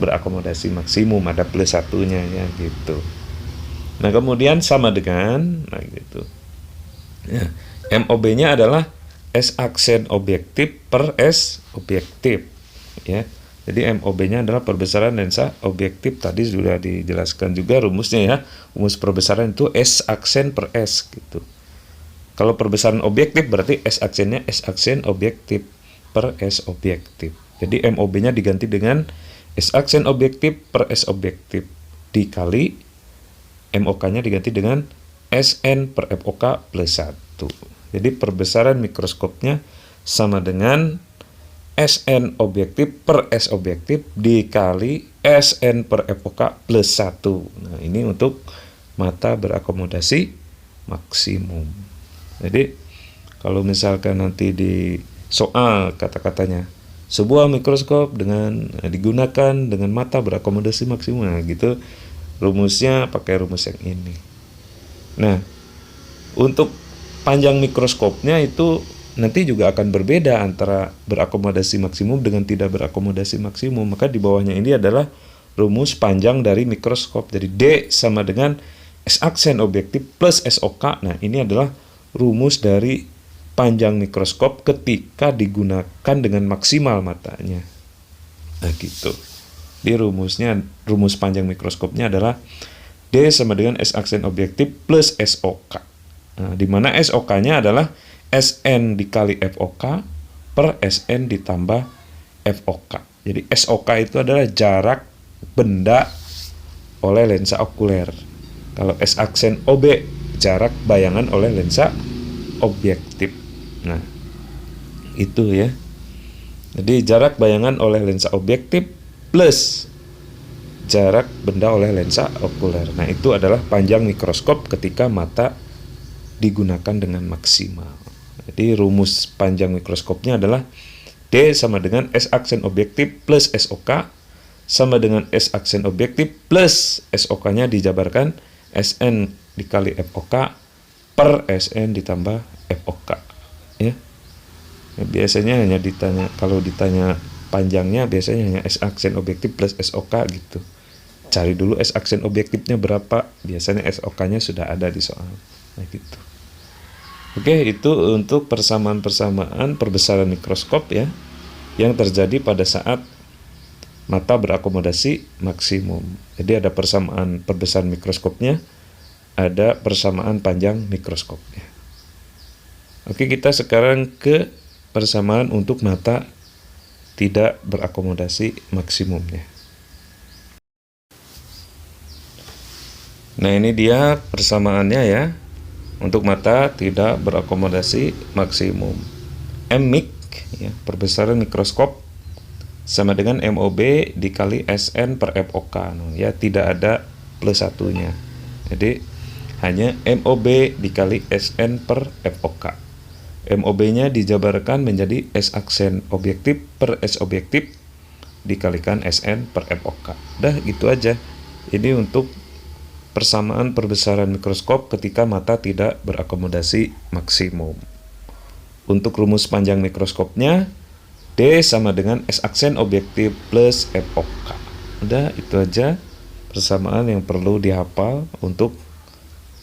berakomodasi maksimum ada plus 1-nya ya gitu. Nah, kemudian sama dengan gitu. Ya, MOB-nya adalah S aksen objektif per S objektif ya. Jadi MOB-nya adalah perbesaran lensa objektif, tadi sudah dijelaskan juga rumusnya ya. Rumus perbesaran itu S aksen per S gitu. Kalau perbesaran objektif berarti S aksennya S aksen objektif per S objektif. Jadi MOB-nya diganti dengan S aksen objektif per S objektif dikali MOK-nya diganti dengan SN per FOK plus 1. Jadi perbesaran mikroskopnya sama dengan SN objektif per S objektif dikali SN per FOK plus 1. Nah, ini untuk mata berakomodasi maksimum. Jadi kalau misalkan nanti di soal kata-katanya sebuah mikroskop digunakan dengan mata berakomodasi maksimum, nah, gitu rumusnya pakai rumus yang ini. Nah, untuk panjang mikroskopnya itu nanti juga akan berbeda antara berakomodasi maksimum dengan tidak berakomodasi maksimum. Maka di bawahnya ini adalah rumus panjang dari mikroskop. Jadi D sama dengan S aksen objektif plus SOK. Nah, ini adalah rumus dari panjang mikroskop ketika digunakan dengan maksimal matanya. Nah, gitu. Di rumus panjang mikroskopnya adalah D sama dengan S aksen objektif plus SOK. Nah, di mana SOK-nya adalah SN dikali FOK per SN ditambah FOK. Jadi SOK itu adalah jarak benda oleh lensa okuler. Kalau S aksen OB jarak bayangan oleh lensa objektif. Nah, itu ya. Jadi jarak bayangan oleh lensa objektif plus jarak benda oleh lensa okuler. Nah, itu adalah panjang mikroskop ketika mata digunakan dengan maksimal. Jadi rumus panjang mikroskopnya adalah D sama dengan S aksen objektif plus SOK sama dengan S aksen objektif plus SOK-nya dijabarkan SN dikali FOK per SN ditambah FOK ya. Biasanya hanya ditanya, kalau ditanya panjangnya biasanya hanya S aksen objektif plus SOK gitu. Cari dulu S aksen objektifnya berapa, biasanya SOK-nya sudah ada di soal. Nah, gitu. Oke, itu untuk persamaan-persamaan perbesaran mikroskop ya yang terjadi pada saat mata berakomodasi maksimum. Jadi ada persamaan perbesaran mikroskopnya, ada persamaan panjang mikroskopnya. Oke, kita sekarang ke persamaan untuk mata tidak berakomodasi maksimumnya. Nah, ini dia persamaannya ya. Untuk mata tidak berakomodasi maksimum. MMIC ya, perbesaran mikroskop sama dengan MOB dikali SN per FOK. Nah, ya tidak ada plus satunya. Jadi hanya MOB dikali SN per FOK. MOB-nya dijabarkan menjadi S aksen objektif per S objektif dikalikan SN per FOK. Udah gitu aja. Ini untuk persamaan perbesaran mikroskop ketika mata tidak berakomodasi maksimum. Untuk rumus panjang mikroskopnya, D sama dengan S aksen objektif plus FOK. Udah, itu aja persamaan yang perlu dihafal untuk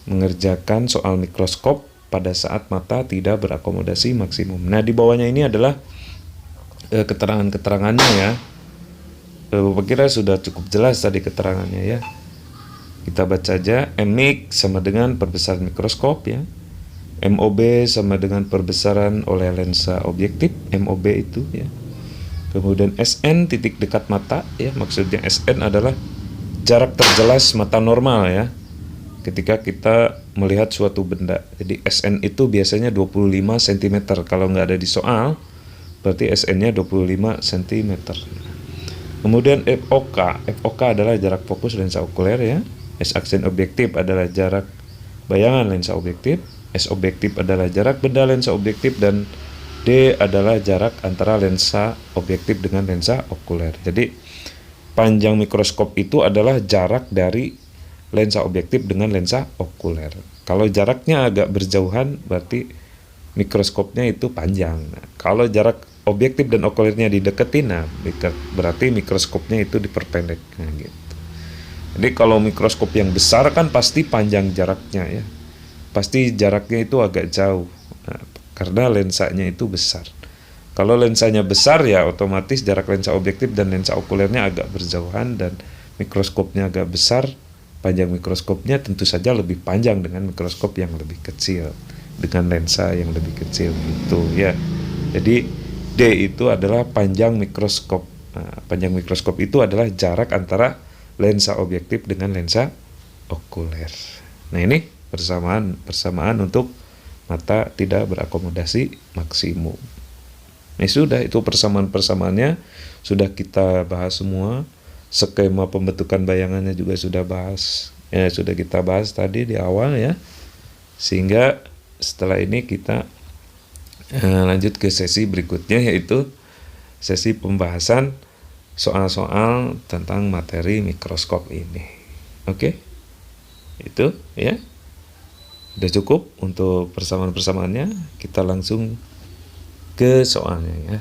mengerjakan soal mikroskop pada saat mata tidak berakomodasi maksimum. Nah, di bawahnya ini adalah keterangan-keterangannya ya. Bapak kira sudah cukup jelas tadi keterangannya ya. Kita baca aja. MMIC sama dengan perbesaran mikroskop ya. MOB sama dengan perbesaran oleh lensa objektif, MOB itu ya. Kemudian SN titik dekat mata ya, maksudnya SN adalah jarak terjelas mata normal ya. ketika kita melihat suatu benda. Jadi SN itu biasanya 25 cm. Kalau nggak ada di soal, berarti SN-nya 25 cm. Kemudian FOK adalah jarak fokus lensa okuler ya. S aksen objektif adalah jarak bayangan lensa objektif. S objektif adalah jarak benda lensa objektif, dan D adalah jarak antara lensa objektif dengan lensa okuler. Jadi panjang mikroskop itu adalah jarak dari lensa objektif dengan lensa okuler. Kalau jaraknya agak berjauhan, berarti mikroskopnya itu panjang. Nah, kalau jarak objektif dan okulernya dideketin, nah berarti mikroskopnya itu diperpendek. Nah, gitu. Jadi kalau mikroskop yang besar kan pasti panjang jaraknya ya. Pasti jaraknya itu agak jauh. Nah, karena lensanya itu besar. Kalau lensanya besar ya otomatis jarak lensa objektif dan lensa okulernya agak berjauhan, dan mikroskopnya agak besar. Panjang mikroskopnya tentu saja lebih panjang dengan mikroskop yang lebih kecil, dengan lensa yang lebih kecil gitu ya. Jadi D itu adalah panjang mikroskop. Nah, panjang mikroskop itu adalah jarak antara lensa objektif dengan lensa okuler. Nah, ini persamaan untuk mata tidak berakomodasi maksimum. Nah, sudah itu persamaan-persamaannya sudah kita bahas semua. Skema pembentukan bayangannya juga sudah sudah kita bahas tadi di awal ya. Sehingga setelah ini kita lanjut ke sesi berikutnya, yaitu sesi pembahasan soal-soal tentang materi mikroskop ini. Oke? Itu ya. Udah cukup untuk persamaan-persamaannya. Kita langsung ke soalnya ya.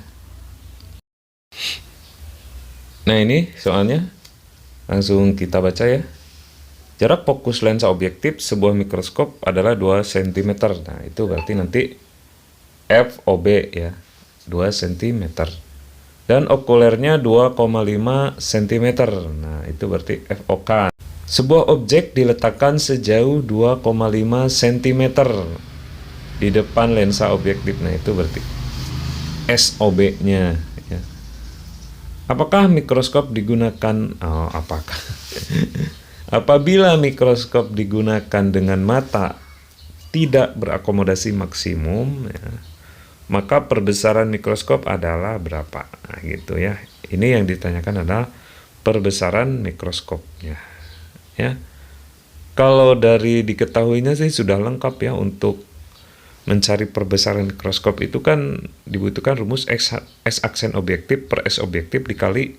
Nah, ini soalnya, langsung kita baca ya. Jarak fokus lensa objektif sebuah mikroskop adalah 2 cm. Nah, itu berarti nanti FOB ya, 2 cm. Dan okulernya 2,5 cm. Nah, itu berarti FOK. Sebuah objek diletakkan sejauh 2,5 cm di depan lensa objektif. Nah, itu berarti SOB-nya. Apakah mikroskop digunakan? Apabila mikroskop digunakan dengan mata tidak berakomodasi maksimum, ya, maka perbesaran mikroskop adalah berapa? Nah, gitu ya. Ini yang ditanyakan adalah perbesaran mikroskopnya. Ya, kalau dari diketahuinya sih sudah lengkap ya. Untuk mencari perbesaran mikroskop itu kan dibutuhkan rumus S aksen objektif per S objektif dikali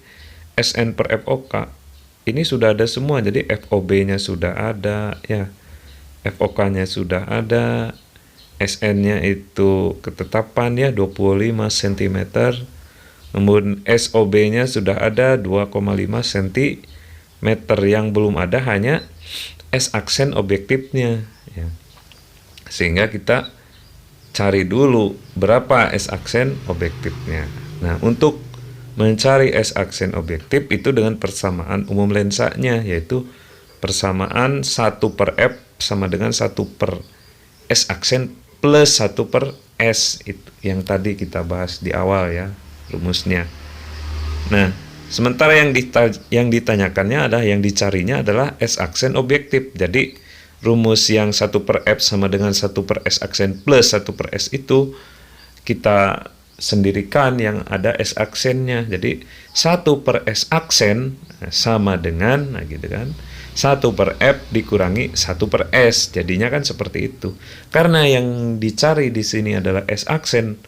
SN per FOK. Ini sudah ada semua, jadi FOB-nya sudah ada ya, FOK-nya sudah ada, SN-nya itu ketetapan ya 25 cm, kemudian SOB-nya sudah ada 2,5 cm. Yang belum ada hanya S aksen objektifnya ya. Sehingga kita cari dulu berapa S aksen objektifnya. Nah, untuk mencari S aksen objektif itu dengan persamaan umum lensanya, yaitu persamaan 1 per F sama dengan 1 per S aksen plus 1 per S, itu yang tadi kita bahas di awal ya, rumusnya. Nah, sementara yang ditanyakannya adalah, yang dicarinya adalah S aksen objektif. Jadi rumus yang 1 per F sama dengan 1 per S aksen plus 1 per S itu kita sendirikan yang ada S aksennya. Jadi 1 per S aksen sama dengan, nah gitu kan, 1 per F dikurangi 1 per S. Jadinya kan seperti itu. Karena yang dicari di sini adalah S aksen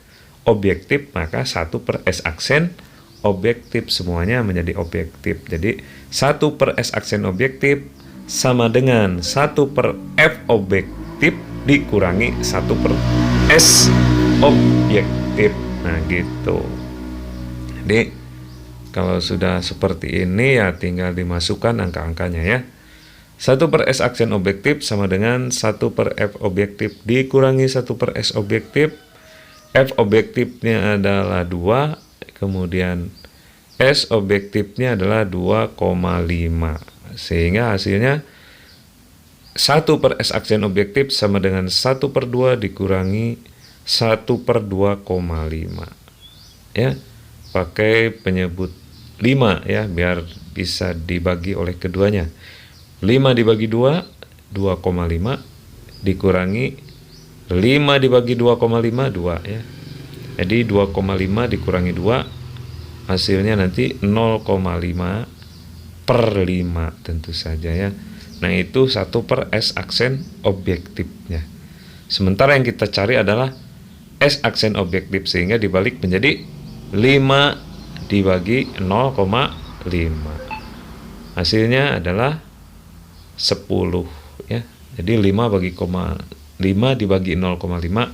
objektif, maka 1 per S aksen objektif, semuanya menjadi objektif. Jadi 1 per S aksen objektif sama dengan 1 per F objektif dikurangi 1 per S objektif. Nah, gitu. Jadi kalau sudah seperti ini ya tinggal dimasukkan angka-angkanya ya. 1 per S aksen objektif sama dengan 1 per F objektif dikurangi 1 per S objektif. F objektifnya adalah 2, kemudian S objektifnya adalah 2,5. Sehingga hasilnya 1 per S aksen objektif sama dengan 1 per 2 dikurangi 1 per 2,5 ya, pakai penyebut 5 ya, biar bisa dibagi oleh keduanya. 5 dibagi 2 2,5 dikurangi 5 dibagi 2,5, 2 ya. Jadi 2,5 dikurangi 2, hasilnya nanti 0,5 per 5 tentu saja ya. Nah itu 1 per S aksen objektifnya. Sementara yang kita cari adalah S aksen objektif, sehingga dibalik menjadi 5 dibagi 0,5. Hasilnya adalah 10 ya. Jadi 5 dibagi 0,5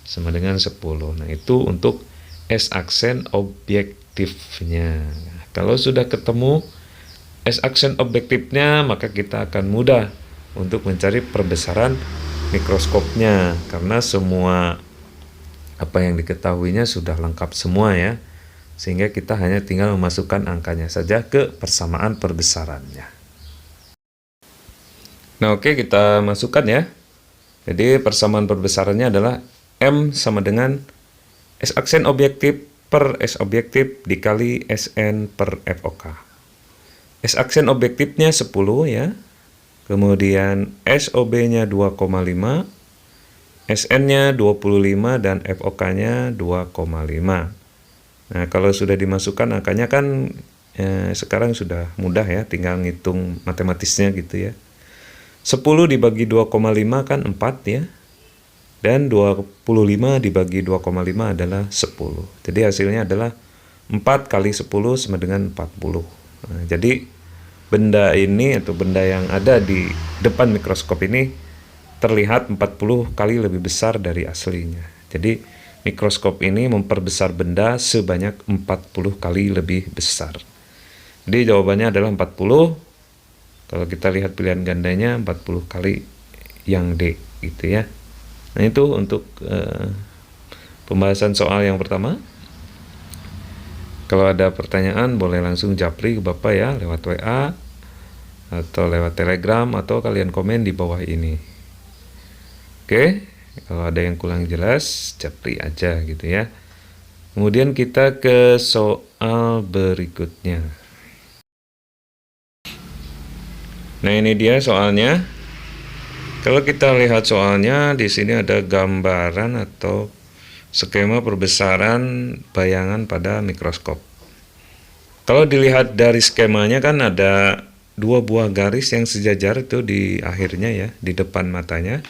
sama dengan 10. Nah itu untuk S aksen objektifnya. Kalau sudah ketemu S aksen objektifnya, maka kita akan mudah untuk mencari perbesaran mikroskopnya, karena semua apa yang diketahuinya sudah lengkap semua ya, sehingga kita hanya tinggal memasukkan angkanya saja ke persamaan perbesarannya. Nah oke, kita masukkan ya. Jadi persamaan perbesarannya adalah M sama dengan S aksen objektif per S objektif dikali Sn per FOK. S aksen objektifnya 10 ya. Kemudian SOB-nya 2,5, SN-nya 25 dan FOK-nya 2,5. Nah, kalau sudah dimasukkan angkanya kan sekarang sudah mudah ya, tinggal ngitung matematisnya gitu ya. 10 dibagi 2,5 kan 4 ya. Dan 25 dibagi 2,5 adalah 10. Jadi hasilnya adalah 4 kali 10 sama dengan 40. Nah, jadi benda ini atau benda yang ada di depan mikroskop ini terlihat 40 kali lebih besar dari aslinya. Jadi mikroskop ini memperbesar benda sebanyak 40 kali lebih besar. Jadi jawabannya adalah 40. Kalau kita lihat pilihan gandanya 40 kali yang D gitu ya. Nah itu untuk pembahasan soal yang pertama. Kalau ada pertanyaan boleh langsung japri ke Bapak ya, lewat WA atau lewat Telegram, atau kalian komen di bawah ini. Oke, kalau ada yang kurang jelas japri aja gitu ya. Kemudian kita ke soal berikutnya. Nah ini dia soalnya. Kalau kita lihat soalnya, di sini ada gambaran atau skema perbesaran bayangan pada mikroskop. Kalau dilihat dari skemanya kan ada 2 buah garis yang sejajar itu di akhirnya ya, di depan matanya.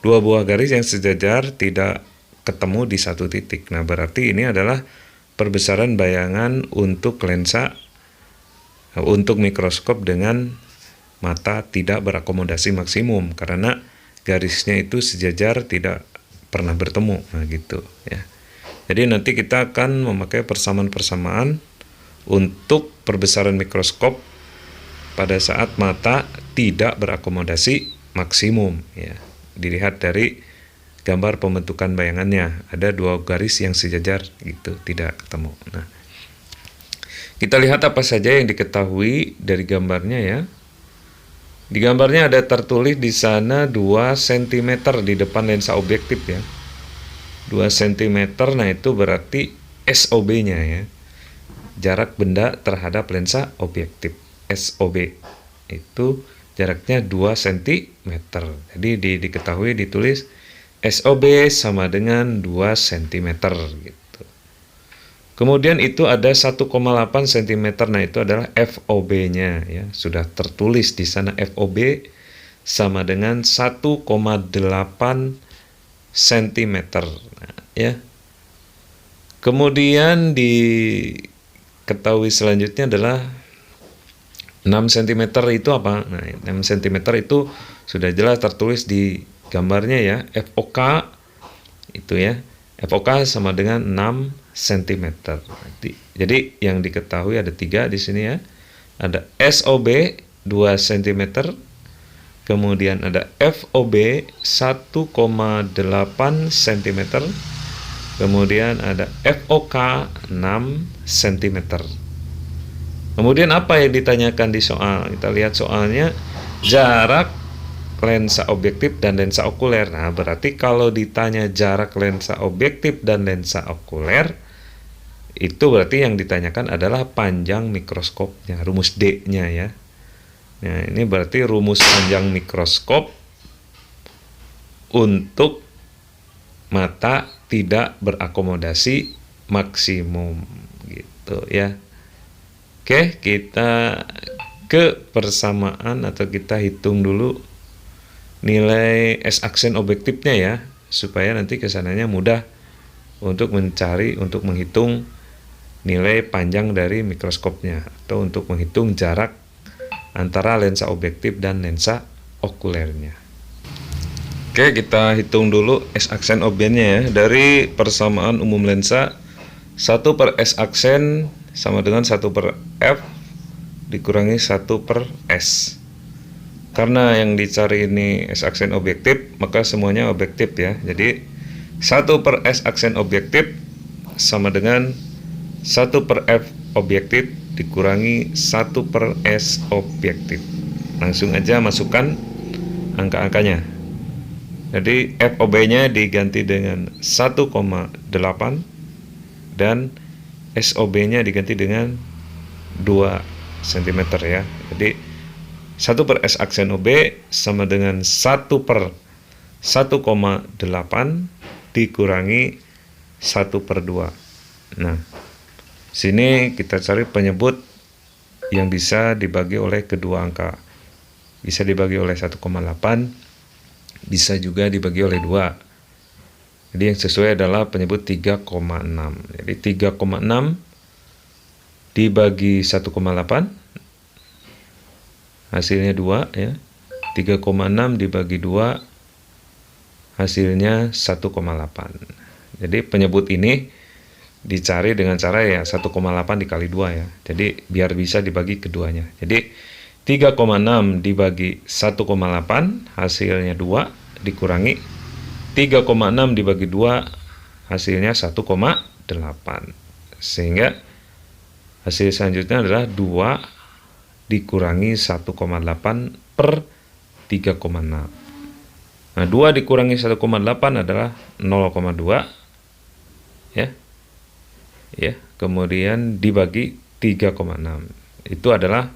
2 buah garis yang sejajar tidak ketemu di satu titik. Nah, berarti ini adalah perbesaran bayangan untuk lensa, untuk mikroskop dengan mata tidak berakomodasi maksimum, karena garisnya itu sejajar, tidak pernah bertemu. Nah gitu ya. Jadi nanti kita akan memakai persamaan-persamaan untuk perbesaran mikroskop pada saat mata tidak berakomodasi maksimum ya. Dilihat dari gambar pembentukan bayangannya, ada 2 garis yang sejajar gitu, tidak ketemu. Nah, kita lihat apa saja yang diketahui dari gambarnya ya. Di gambarnya ada tertulis di sana 2 cm di depan lensa objektif ya. 2 cm, nah itu berarti SOB-nya ya. Jarak benda terhadap lensa objektif. SOB itu jaraknya 2 cm. Jadi diketahui ditulis SOB sama dengan 2 cm gitu. Kemudian itu ada 1,8 cm, nah itu adalah FOB-nya ya. Sudah tertulis di sana FOB sama dengan 1,8 cm nah, ya. Kemudian diketahui selanjutnya adalah 6 cm itu apa? Nah, 6 cm itu sudah jelas tertulis di gambarnya ya. FOK itu ya. FOK sama dengan 6 cm. Jadi yang diketahui ada 3 di sini ya. Ada SOB 2 cm, kemudian ada FOB 1,8 cm, kemudian ada FOK 6 cm. Kemudian apa yang ditanyakan di soal? Kita lihat soalnya, jarak lensa objektif dan lensa okuler. Nah, berarti kalau ditanya jarak lensa objektif dan lensa okuler, itu berarti yang ditanyakan adalah panjang mikroskopnya, rumus D-nya ya. Nah, ini berarti rumus panjang mikroskop untuk mata tidak berakomodasi maksimum gitu ya. Oke, kita ke persamaan atau kita hitung dulu nilai S aksen objektifnya ya, supaya nanti kesananya mudah untuk mencari, untuk menghitung nilai panjang dari mikroskopnya atau untuk menghitung jarak antara lensa objektif dan lensa okulernya. Oke, kita hitung dulu S aksen objeknya ya. Dari persamaan umum lensa, 1 per S aksen sama dengan 1 per F dikurangi 1 per S. Karena yang dicari ini S aksen objektif, maka semuanya objektif ya. Jadi 1 per S aksen objektif sama dengan 1 per F objektif dikurangi 1 per S objektif. Langsung aja masukkan angka-angkanya. Jadi FOB-nya diganti dengan 1,8 dan SOB-nya diganti dengan 2 cm ya. Jadi 1 per S aksen OB sama dengan 1 per 1,8 dikurangi 1 per 2. Nah, sini kita cari penyebut yang bisa dibagi oleh kedua angka. Bisa dibagi oleh 1,8, bisa juga dibagi oleh 2. Jadi yang sesuai adalah penyebut 3,6. Jadi 3,6 dibagi 1,8 hasilnya 2 ya. 3,6 dibagi 2 hasilnya 1,8. Jadi penyebut ini dicari dengan cara ya 1,8 dikali 2 ya. Jadi biar bisa dibagi keduanya. Jadi 3,6 dibagi 1,8 hasilnya 2 dikurangi 3,6 dibagi 2 hasilnya 1,8. Sehingga hasil selanjutnya adalah 2 dikurangi 1,8 per 3,6. Nah, 2 dikurangi 1,8 adalah 0,2 ya. Ya, kemudian dibagi 3,6. Itu adalah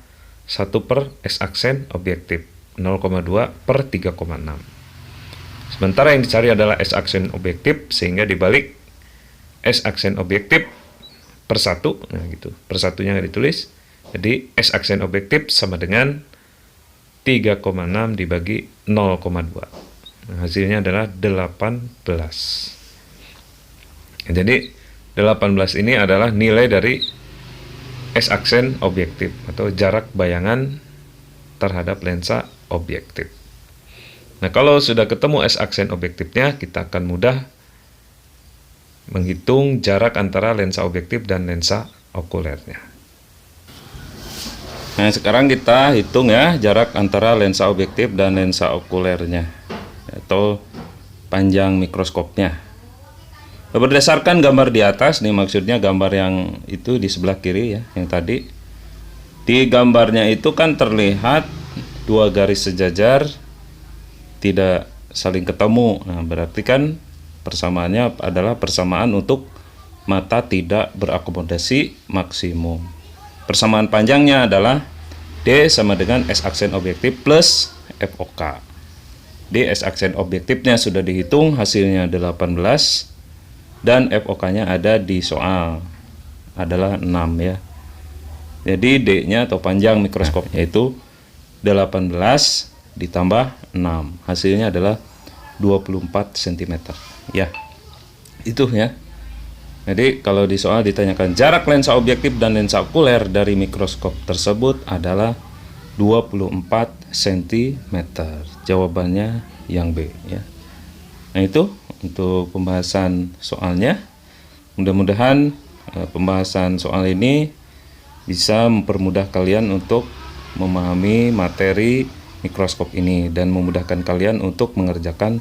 1 per S aksen objektif, 0,2 per 3,6. Sementara yang dicari adalah S aksen objektif, sehingga dibalik S aksen objektif per 1, nah gitu. Per satunya nggak ditulis. Jadi S aksen objektif sama dengan 3,6 dibagi 0,2. Nah, hasilnya adalah 18. Jadi 18 ini adalah nilai dari S aksen objektif atau jarak bayangan terhadap lensa objektif. Nah, kalau sudah ketemu S aksen objektifnya, kita akan mudah menghitung jarak antara lensa objektif dan lensa okulernya. Nah, sekarang kita hitung ya jarak antara lensa objektif dan lensa okulernya atau panjang mikroskopnya. Berdasarkan gambar di atas, nih maksudnya gambar yang itu di sebelah kiri ya, yang tadi. Di gambarnya itu kan terlihat 2 garis sejajar tidak saling ketemu. Nah, berarti kan persamaannya adalah persamaan untuk mata tidak berakomodasi maksimum. Persamaan panjangnya adalah D sama dengan S aksen objektif plus FOK. D S aksen objektifnya sudah dihitung, hasilnya 18. Dan FOK-nya ada di soal, adalah 6 ya. Jadi D-nya atau panjang mikroskopnya itu 18 ditambah 6. Hasilnya adalah 24 cm. Ya, itu ya. Jadi kalau di soal ditanyakan jarak lensa objektif dan lensa okuler dari mikroskop tersebut adalah 24 cm. Jawabannya yang B ya. Nah, itu untuk pembahasan soalnya. Mudah-mudahan pembahasan soal ini bisa mempermudah kalian untuk memahami materi mikroskop ini dan memudahkan kalian untuk mengerjakan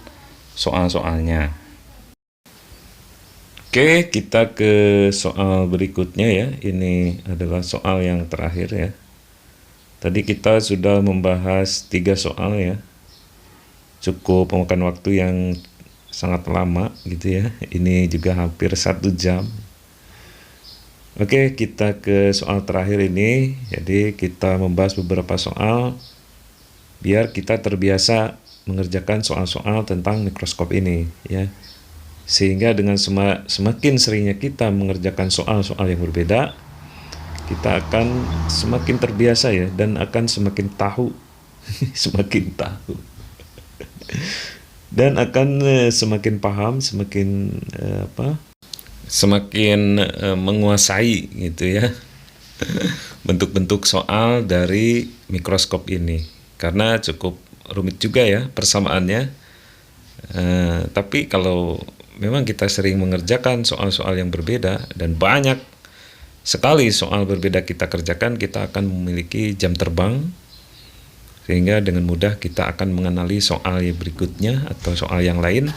soal-soalnya. Oke, kita ke soal berikutnya ya. Ini adalah soal yang terakhir ya. Tadi kita sudah membahas 3 soal ya. Cukup memakan waktu yang sangat lama gitu ya. Ini juga hampir 1 jam. Oke, kita ke soal terakhir ini. Jadi kita membahas beberapa soal biar kita terbiasa mengerjakan soal-soal tentang mikroskop ini ya. Sehingga dengan semakin seringnya kita mengerjakan soal-soal yang berbeda, kita akan semakin terbiasa ya, dan akan semakin tahu semakin tahu dan akan semakin paham, semakin menguasai gitu ya bentuk-bentuk soal dari mikroskop ini, karena cukup rumit juga ya persamaannya. Tapi kalau memang kita sering mengerjakan soal-soal yang berbeda dan banyak sekali soal berbeda kita kerjakan, kita akan memiliki jam terbang, sehingga dengan mudah kita akan mengenali soal yang berikutnya atau soal yang lain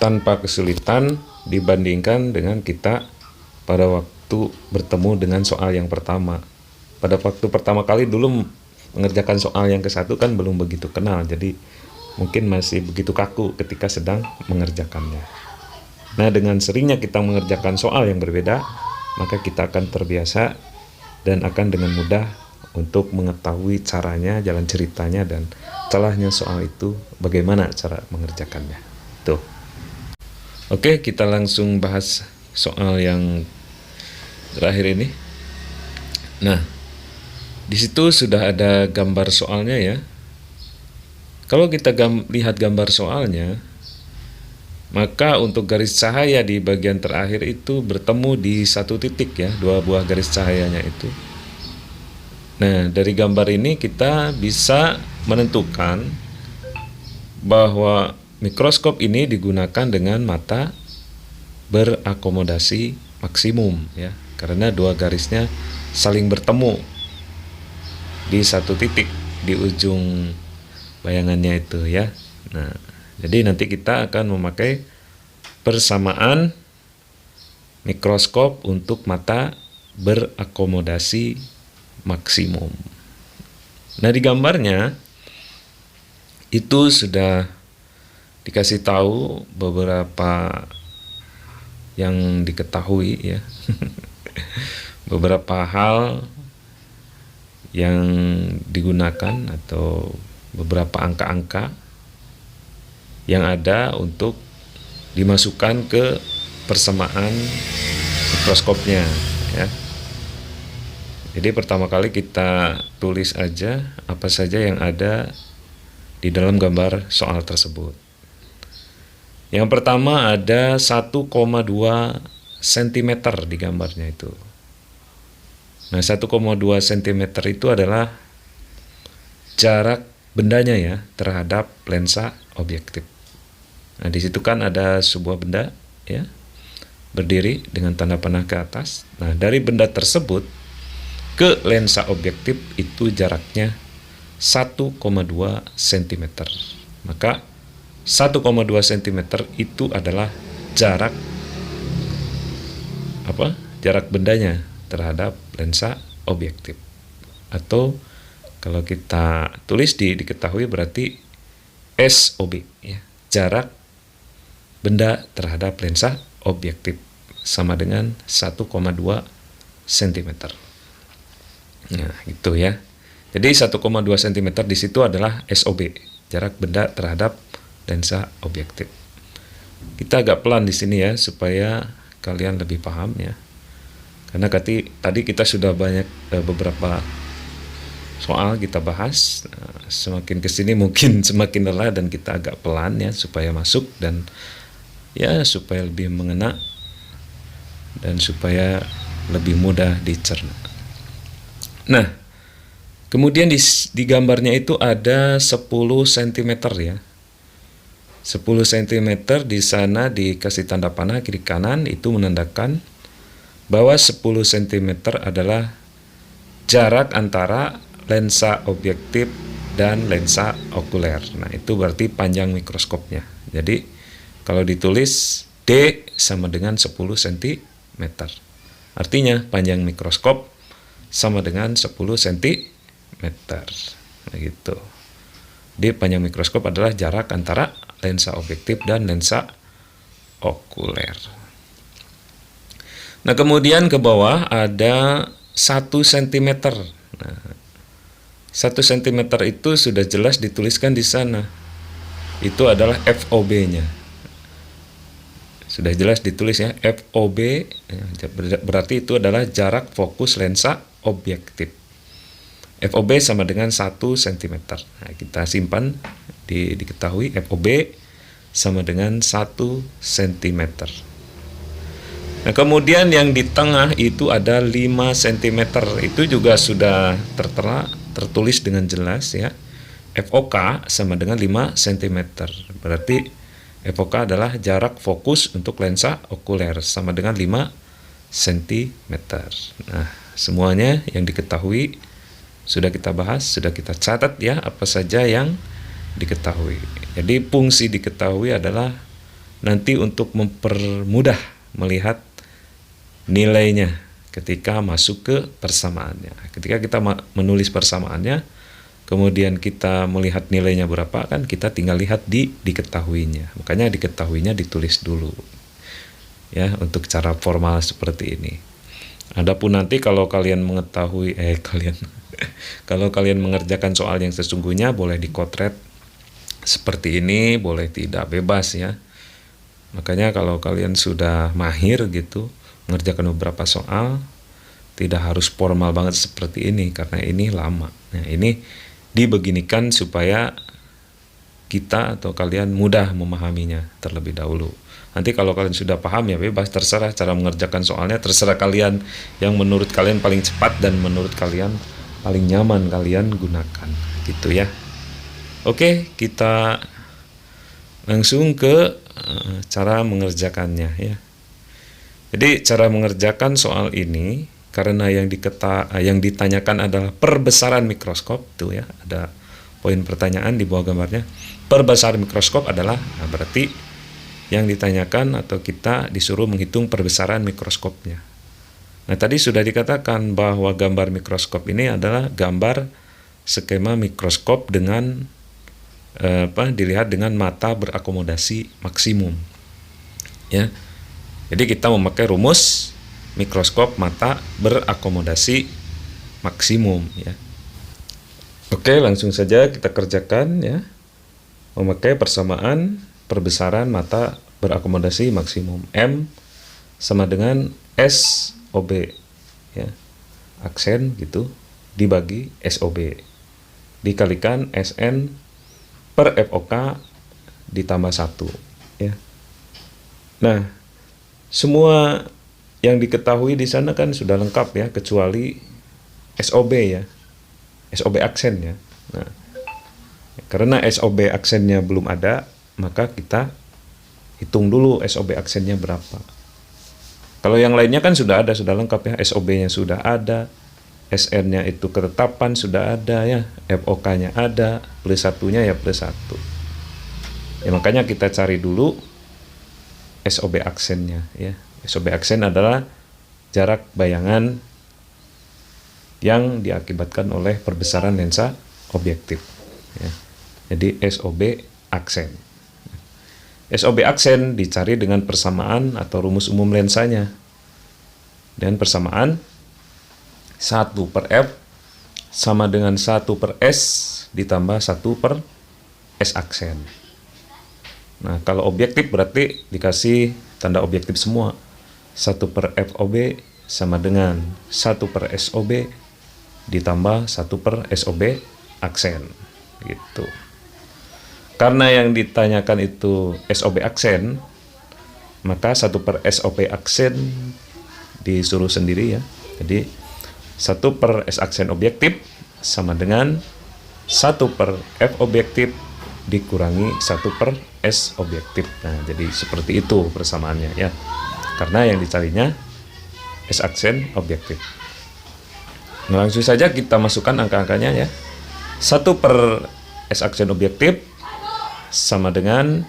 tanpa kesulitan dibandingkan dengan kita pada waktu bertemu dengan soal yang pertama. Pada waktu pertama kali dulu mengerjakan soal yang ke-1 kan belum begitu kenal, jadi mungkin masih begitu kaku ketika sedang mengerjakannya. Nah, dengan seringnya kita mengerjakan soal yang berbeda, maka kita akan terbiasa dan akan dengan mudah untuk mengetahui caranya, jalan ceritanya, dan celahnya soal itu, bagaimana cara mengerjakannya. Tuh. Oke, kita langsung bahas soal yang terakhir ini. Nah, di situ sudah ada gambar soalnya ya. Kalau kita lihat gambar soalnya, maka untuk garis cahaya di bagian terakhir itu bertemu di satu titik ya, dua buah garis cahayanya itu. Nah, dari gambar ini kita bisa menentukan bahwa mikroskop ini digunakan dengan mata berakomodasi maksimum ya, karena dua garisnya saling bertemu di satu titik di ujung bayangannya itu ya. Nah, jadi nanti kita akan memakai persamaan mikroskop untuk mata berakomodasi maksimum. Nah, di gambarnya itu sudah dikasih tahu beberapa yang diketahui ya. Beberapa hal yang digunakan atau beberapa angka-angka yang ada untuk dimasukkan ke persamaan mikroskopnya ya. Jadi pertama kali kita tulis aja apa saja yang ada di dalam gambar soal tersebut. Yang pertama ada 1,2 cm di gambarnya itu. Nah, 1,2 cm itu adalah jarak bendanya ya terhadap lensa objektif. Nah, di situ kan ada sebuah benda ya berdiri dengan tanda panah ke atas. Nah, dari benda tersebut ke lensa objektif itu jaraknya 1,2 cm. Maka 1,2 cm itu adalah jarak jarak bendanya terhadap lensa objektif. Atau kalau kita tulis diketahui berarti SOB ya, jarak benda terhadap lensa objektif sama dengan 1,2 cm. Nah, gitu ya. Jadi 1,2 cm di situ adalah SOB, jarak benda terhadap lensa objektif. Kita agak pelan di sini ya supaya kalian lebih paham ya. Karena tadi kita sudah banyak beberapa soal kita bahas. Semakin kesini mungkin semakin lelah dan kita agak pelan ya supaya masuk dan ya supaya lebih mengena dan supaya lebih mudah dicerna. Nah, kemudian di gambarnya itu ada 10 cm ya. 10 cm di sana dikasih tanda panah kiri kanan, itu menandakan bahwa 10 cm adalah jarak antara lensa objektif dan lensa okuler. Nah, itu berarti panjang mikroskopnya. Jadi, kalau ditulis D sama dengan 10 cm. Artinya panjang mikroskop sama dengan 10 cm. Nah, gitu. D panjang mikroskop adalah jarak antara lensa objektif dan lensa okuler. Nah, kemudian ke bawah ada 1 cm. Nah, 1 1 cm itu sudah jelas dituliskan di sana. Itu adalah FOB-nya. Sudah jelas ditulis ya, FOB, berarti itu adalah jarak fokus lensa objektif. FOB sama dengan 1 cm. Nah, kita simpan, diketahui FOB sama dengan 1 cm. Nah, kemudian yang di tengah itu ada 5 cm. Itu juga sudah tertera, tertulis dengan jelas ya. FOK sama dengan 5 cm. Berarti FOK adalah jarak fokus untuk lensa okuler sama dengan 5 cm. Nah, semuanya yang diketahui sudah kita bahas, sudah kita catat ya, apa saja yang diketahui. Jadi fungsi diketahui adalah nanti untuk mempermudah melihat nilainya ketika masuk ke persamaannya. Ketika kita menulis persamaannya, kemudian kita melihat nilainya berapa, kan kita tinggal lihat diketahuinya. Makanya diketahuinya ditulis dulu. Ya, untuk cara formal seperti ini. Adapun nanti kalau kalian mengetahui kalau kalian mengerjakan soal yang sesungguhnya boleh dikotret seperti ini, boleh tidak, bebas ya. Makanya kalau kalian sudah mahir gitu mengerjakan beberapa soal, tidak harus formal banget seperti ini karena ini lama. Nah, ini dibeginikan supaya kita atau kalian mudah memahaminya terlebih dahulu. Nanti kalau kalian sudah paham ya bebas, terserah cara mengerjakan soalnya, terserah kalian yang menurut kalian paling cepat dan menurut kalian paling nyaman kalian gunakan gitu ya. Oke, kita langsung ke cara mengerjakannya ya. Jadi cara mengerjakan soal ini, karena yang ditanyakan adalah perbesaran mikroskop tuh ya, ada poin pertanyaan di bawah gambarnya. Perbesaran mikroskop adalah, nah berarti yang ditanyakan atau kita disuruh menghitung perbesaran mikroskopnya. Nah, tadi sudah dikatakan bahwa gambar mikroskop ini adalah gambar skema mikroskop dengan dilihat dengan mata berakomodasi maksimum. Ya. Jadi kita memakai rumus mikroskop mata berakomodasi maksimum ya. Oke, langsung saja kita kerjakan ya. Memakai persamaan perbesaran mata berakomodasi maksimum. M sama dengan S OB ya. Aksen gitu dibagi SOB dikalikan SN per FOK ditambah 1 ya. Nah, semua yang diketahui di sana kan sudah lengkap ya, kecuali SOB ya. SOB aksen ya. Nah, karena SOB aksennya belum ada, maka kita hitung dulu SOB aksennya berapa. Kalau yang lainnya kan sudah ada, sudah lengkap ya. SOB-nya sudah ada, SN-nya itu ketetapan sudah ada ya, FOK-nya ada, plus 1-nya ya plus 1. Ya makanya kita cari dulu SOB aksennya ya. SOB aksen adalah jarak bayangan yang diakibatkan oleh perbesaran lensa objektif ya. Jadi SOB aksen. SOB aksen dicari dengan persamaan atau rumus umum lensanya. Dan persamaan 1 per F sama dengan 1 per S ditambah 1 per S aksen. Nah, kalau objektif berarti dikasih tanda objektif semua. 1 per FOB sama dengan 1 per SOB ditambah 1 per SOB aksen gitu. Karena yang ditanyakan itu SOB aksen, maka 1 per SOB aksen disuruh sendiri ya. Jadi 1 per S aksen objektif sama dengan 1 per F objektif dikurangi 1 per S objektif. Nah, jadi seperti itu persamaannya ya. Karena yang dicarinya S aksen objektif. Nah, langsung saja kita masukkan angka-angkanya ya. 1 per S aksen objektif sama dengan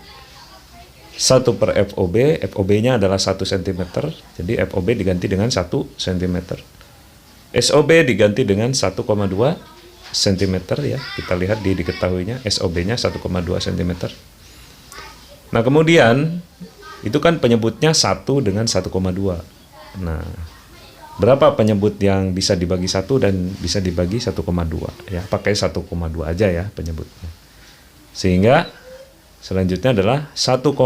1 per FOB. FOB-nya adalah 1 cm. Jadi FOB diganti dengan 1 cm. SOB diganti dengan 1,2 cm ya. Kita lihat diketahuinya SOB-nya 1,2 cm. Nah, kemudian itu kan penyebutnya 1 dengan 1,2. Nah, berapa penyebut yang bisa dibagi 1 dan bisa dibagi 1,2 ya, pakai 1,2 aja ya penyebutnya. Sehingga selanjutnya adalah 1,2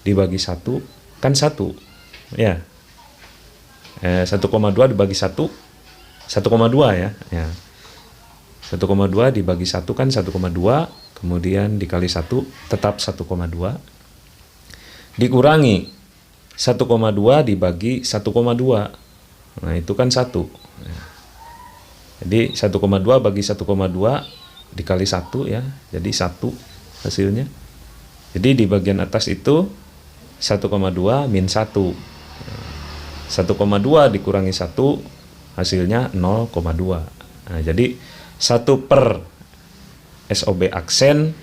dibagi 1 kan 1 ya. 1,2 dibagi 1 1,2 ya. 1,2 dibagi 1 kan 1,2, kemudian dikali 1 tetap 1,2, dikurangi 1,2 dibagi 1,2. Nah, itu kan 1. Jadi 1,2 bagi 1,2 dikali 1 ya. Jadi 1 hasilnya. Jadi di bagian atas itu 1,2 min 1. 1,2 dikurangi 1 hasilnya 0,2. Nah, jadi 1 per SOB aksen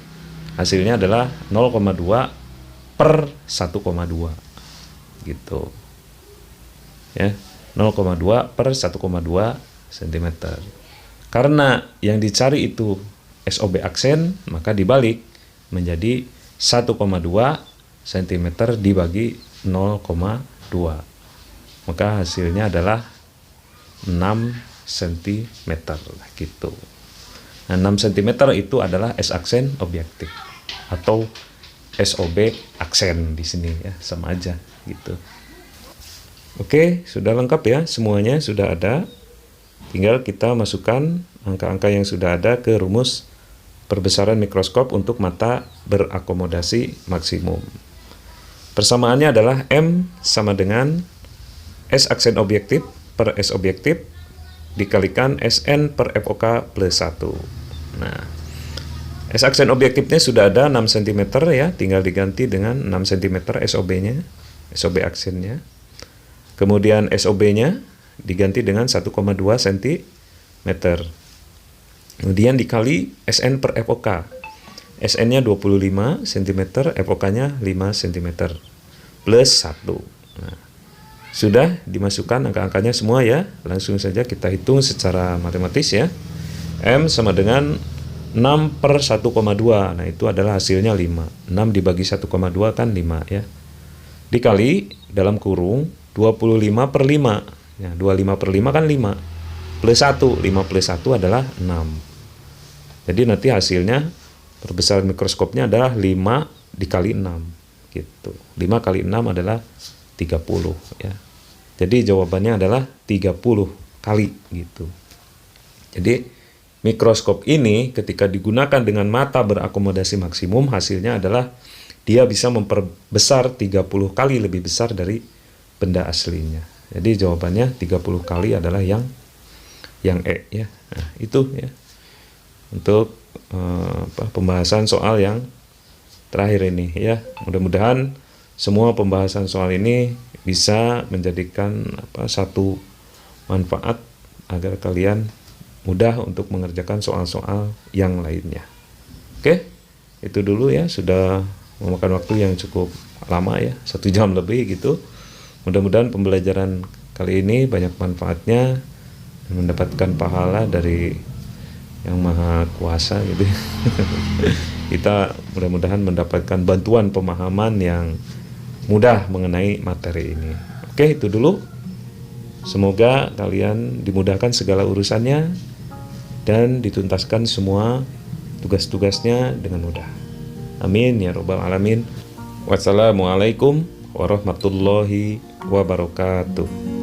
hasilnya adalah 0,2 per 1,2 gitu ya, 0,2 per 1,2 cm. Karena yang dicari itu SOB aksen, maka dibalik menjadi 1,2 cm dibagi 0,2, maka hasilnya adalah 6 cm gitu. Nah, 6 cm itu adalah S aksen objektif atau SOB aksen di sini ya, sama aja gitu. Oke, sudah lengkap ya, semuanya sudah ada. Tinggal kita masukkan angka-angka yang sudah ada ke rumus perbesaran mikroskop untuk mata berakomodasi maksimum. Persamaannya adalah M sama dengan S aksen objektif per S objektif dikalikan SN per FOK plus 1. Nah, S aksen objektifnya sudah ada 6 cm ya, tinggal diganti dengan 6 cm SOB-nya, SOB aksennya. Kemudian SOB-nya diganti dengan 1,2 cm. Kemudian dikali SN per FOK. SN-nya 25 cm, FOK-nya 5 cm plus 1. Nah, sudah dimasukkan angka-angkanya semua ya. Langsung saja kita hitung secara matematis ya. M sama dengan 6 per 1,2. Nah, itu adalah hasilnya 5. 6 dibagi 1,2 kan 5 ya. Dikali dalam kurung 25 per 5. Ya, 25 per 5 kan 5. Plus 1. 5 plus 1 adalah 6. Jadi nanti hasilnya perbesaran mikroskopnya adalah 5 dikali 6 gitu. 5 kali 6 adalah 30 ya. Jadi jawabannya adalah 30 kali gitu. Jadi mikroskop ini ketika digunakan dengan mata berakomodasi maksimum, hasilnya adalah dia bisa memperbesar 30 kali lebih besar dari benda aslinya. Jadi jawabannya 30 kali adalah yang E ya. Nah, itu ya. Untuk pembahasan soal yang terakhir ini ya. Mudah-mudahan semua pembahasan soal ini bisa menjadikan satu manfaat agar kalian mudah untuk mengerjakan soal-soal yang lainnya. Oke, itu dulu ya, sudah memakan waktu yang cukup lama ya, 1 jam lebih gitu. Mudah-mudahan pembelajaran kali ini banyak manfaatnya dan mendapatkan pahala dari Yang Maha Kuasa gitu. Kita mudah-mudahan mendapatkan bantuan pemahaman yang mudah mengenai materi ini. Oke, itu dulu. Semoga kalian dimudahkan segala urusannya dan dituntaskan semua tugas-tugasnya dengan mudah. Amin ya robbal alamin. Wassalamualaikum warahmatullahi wabarakatuh.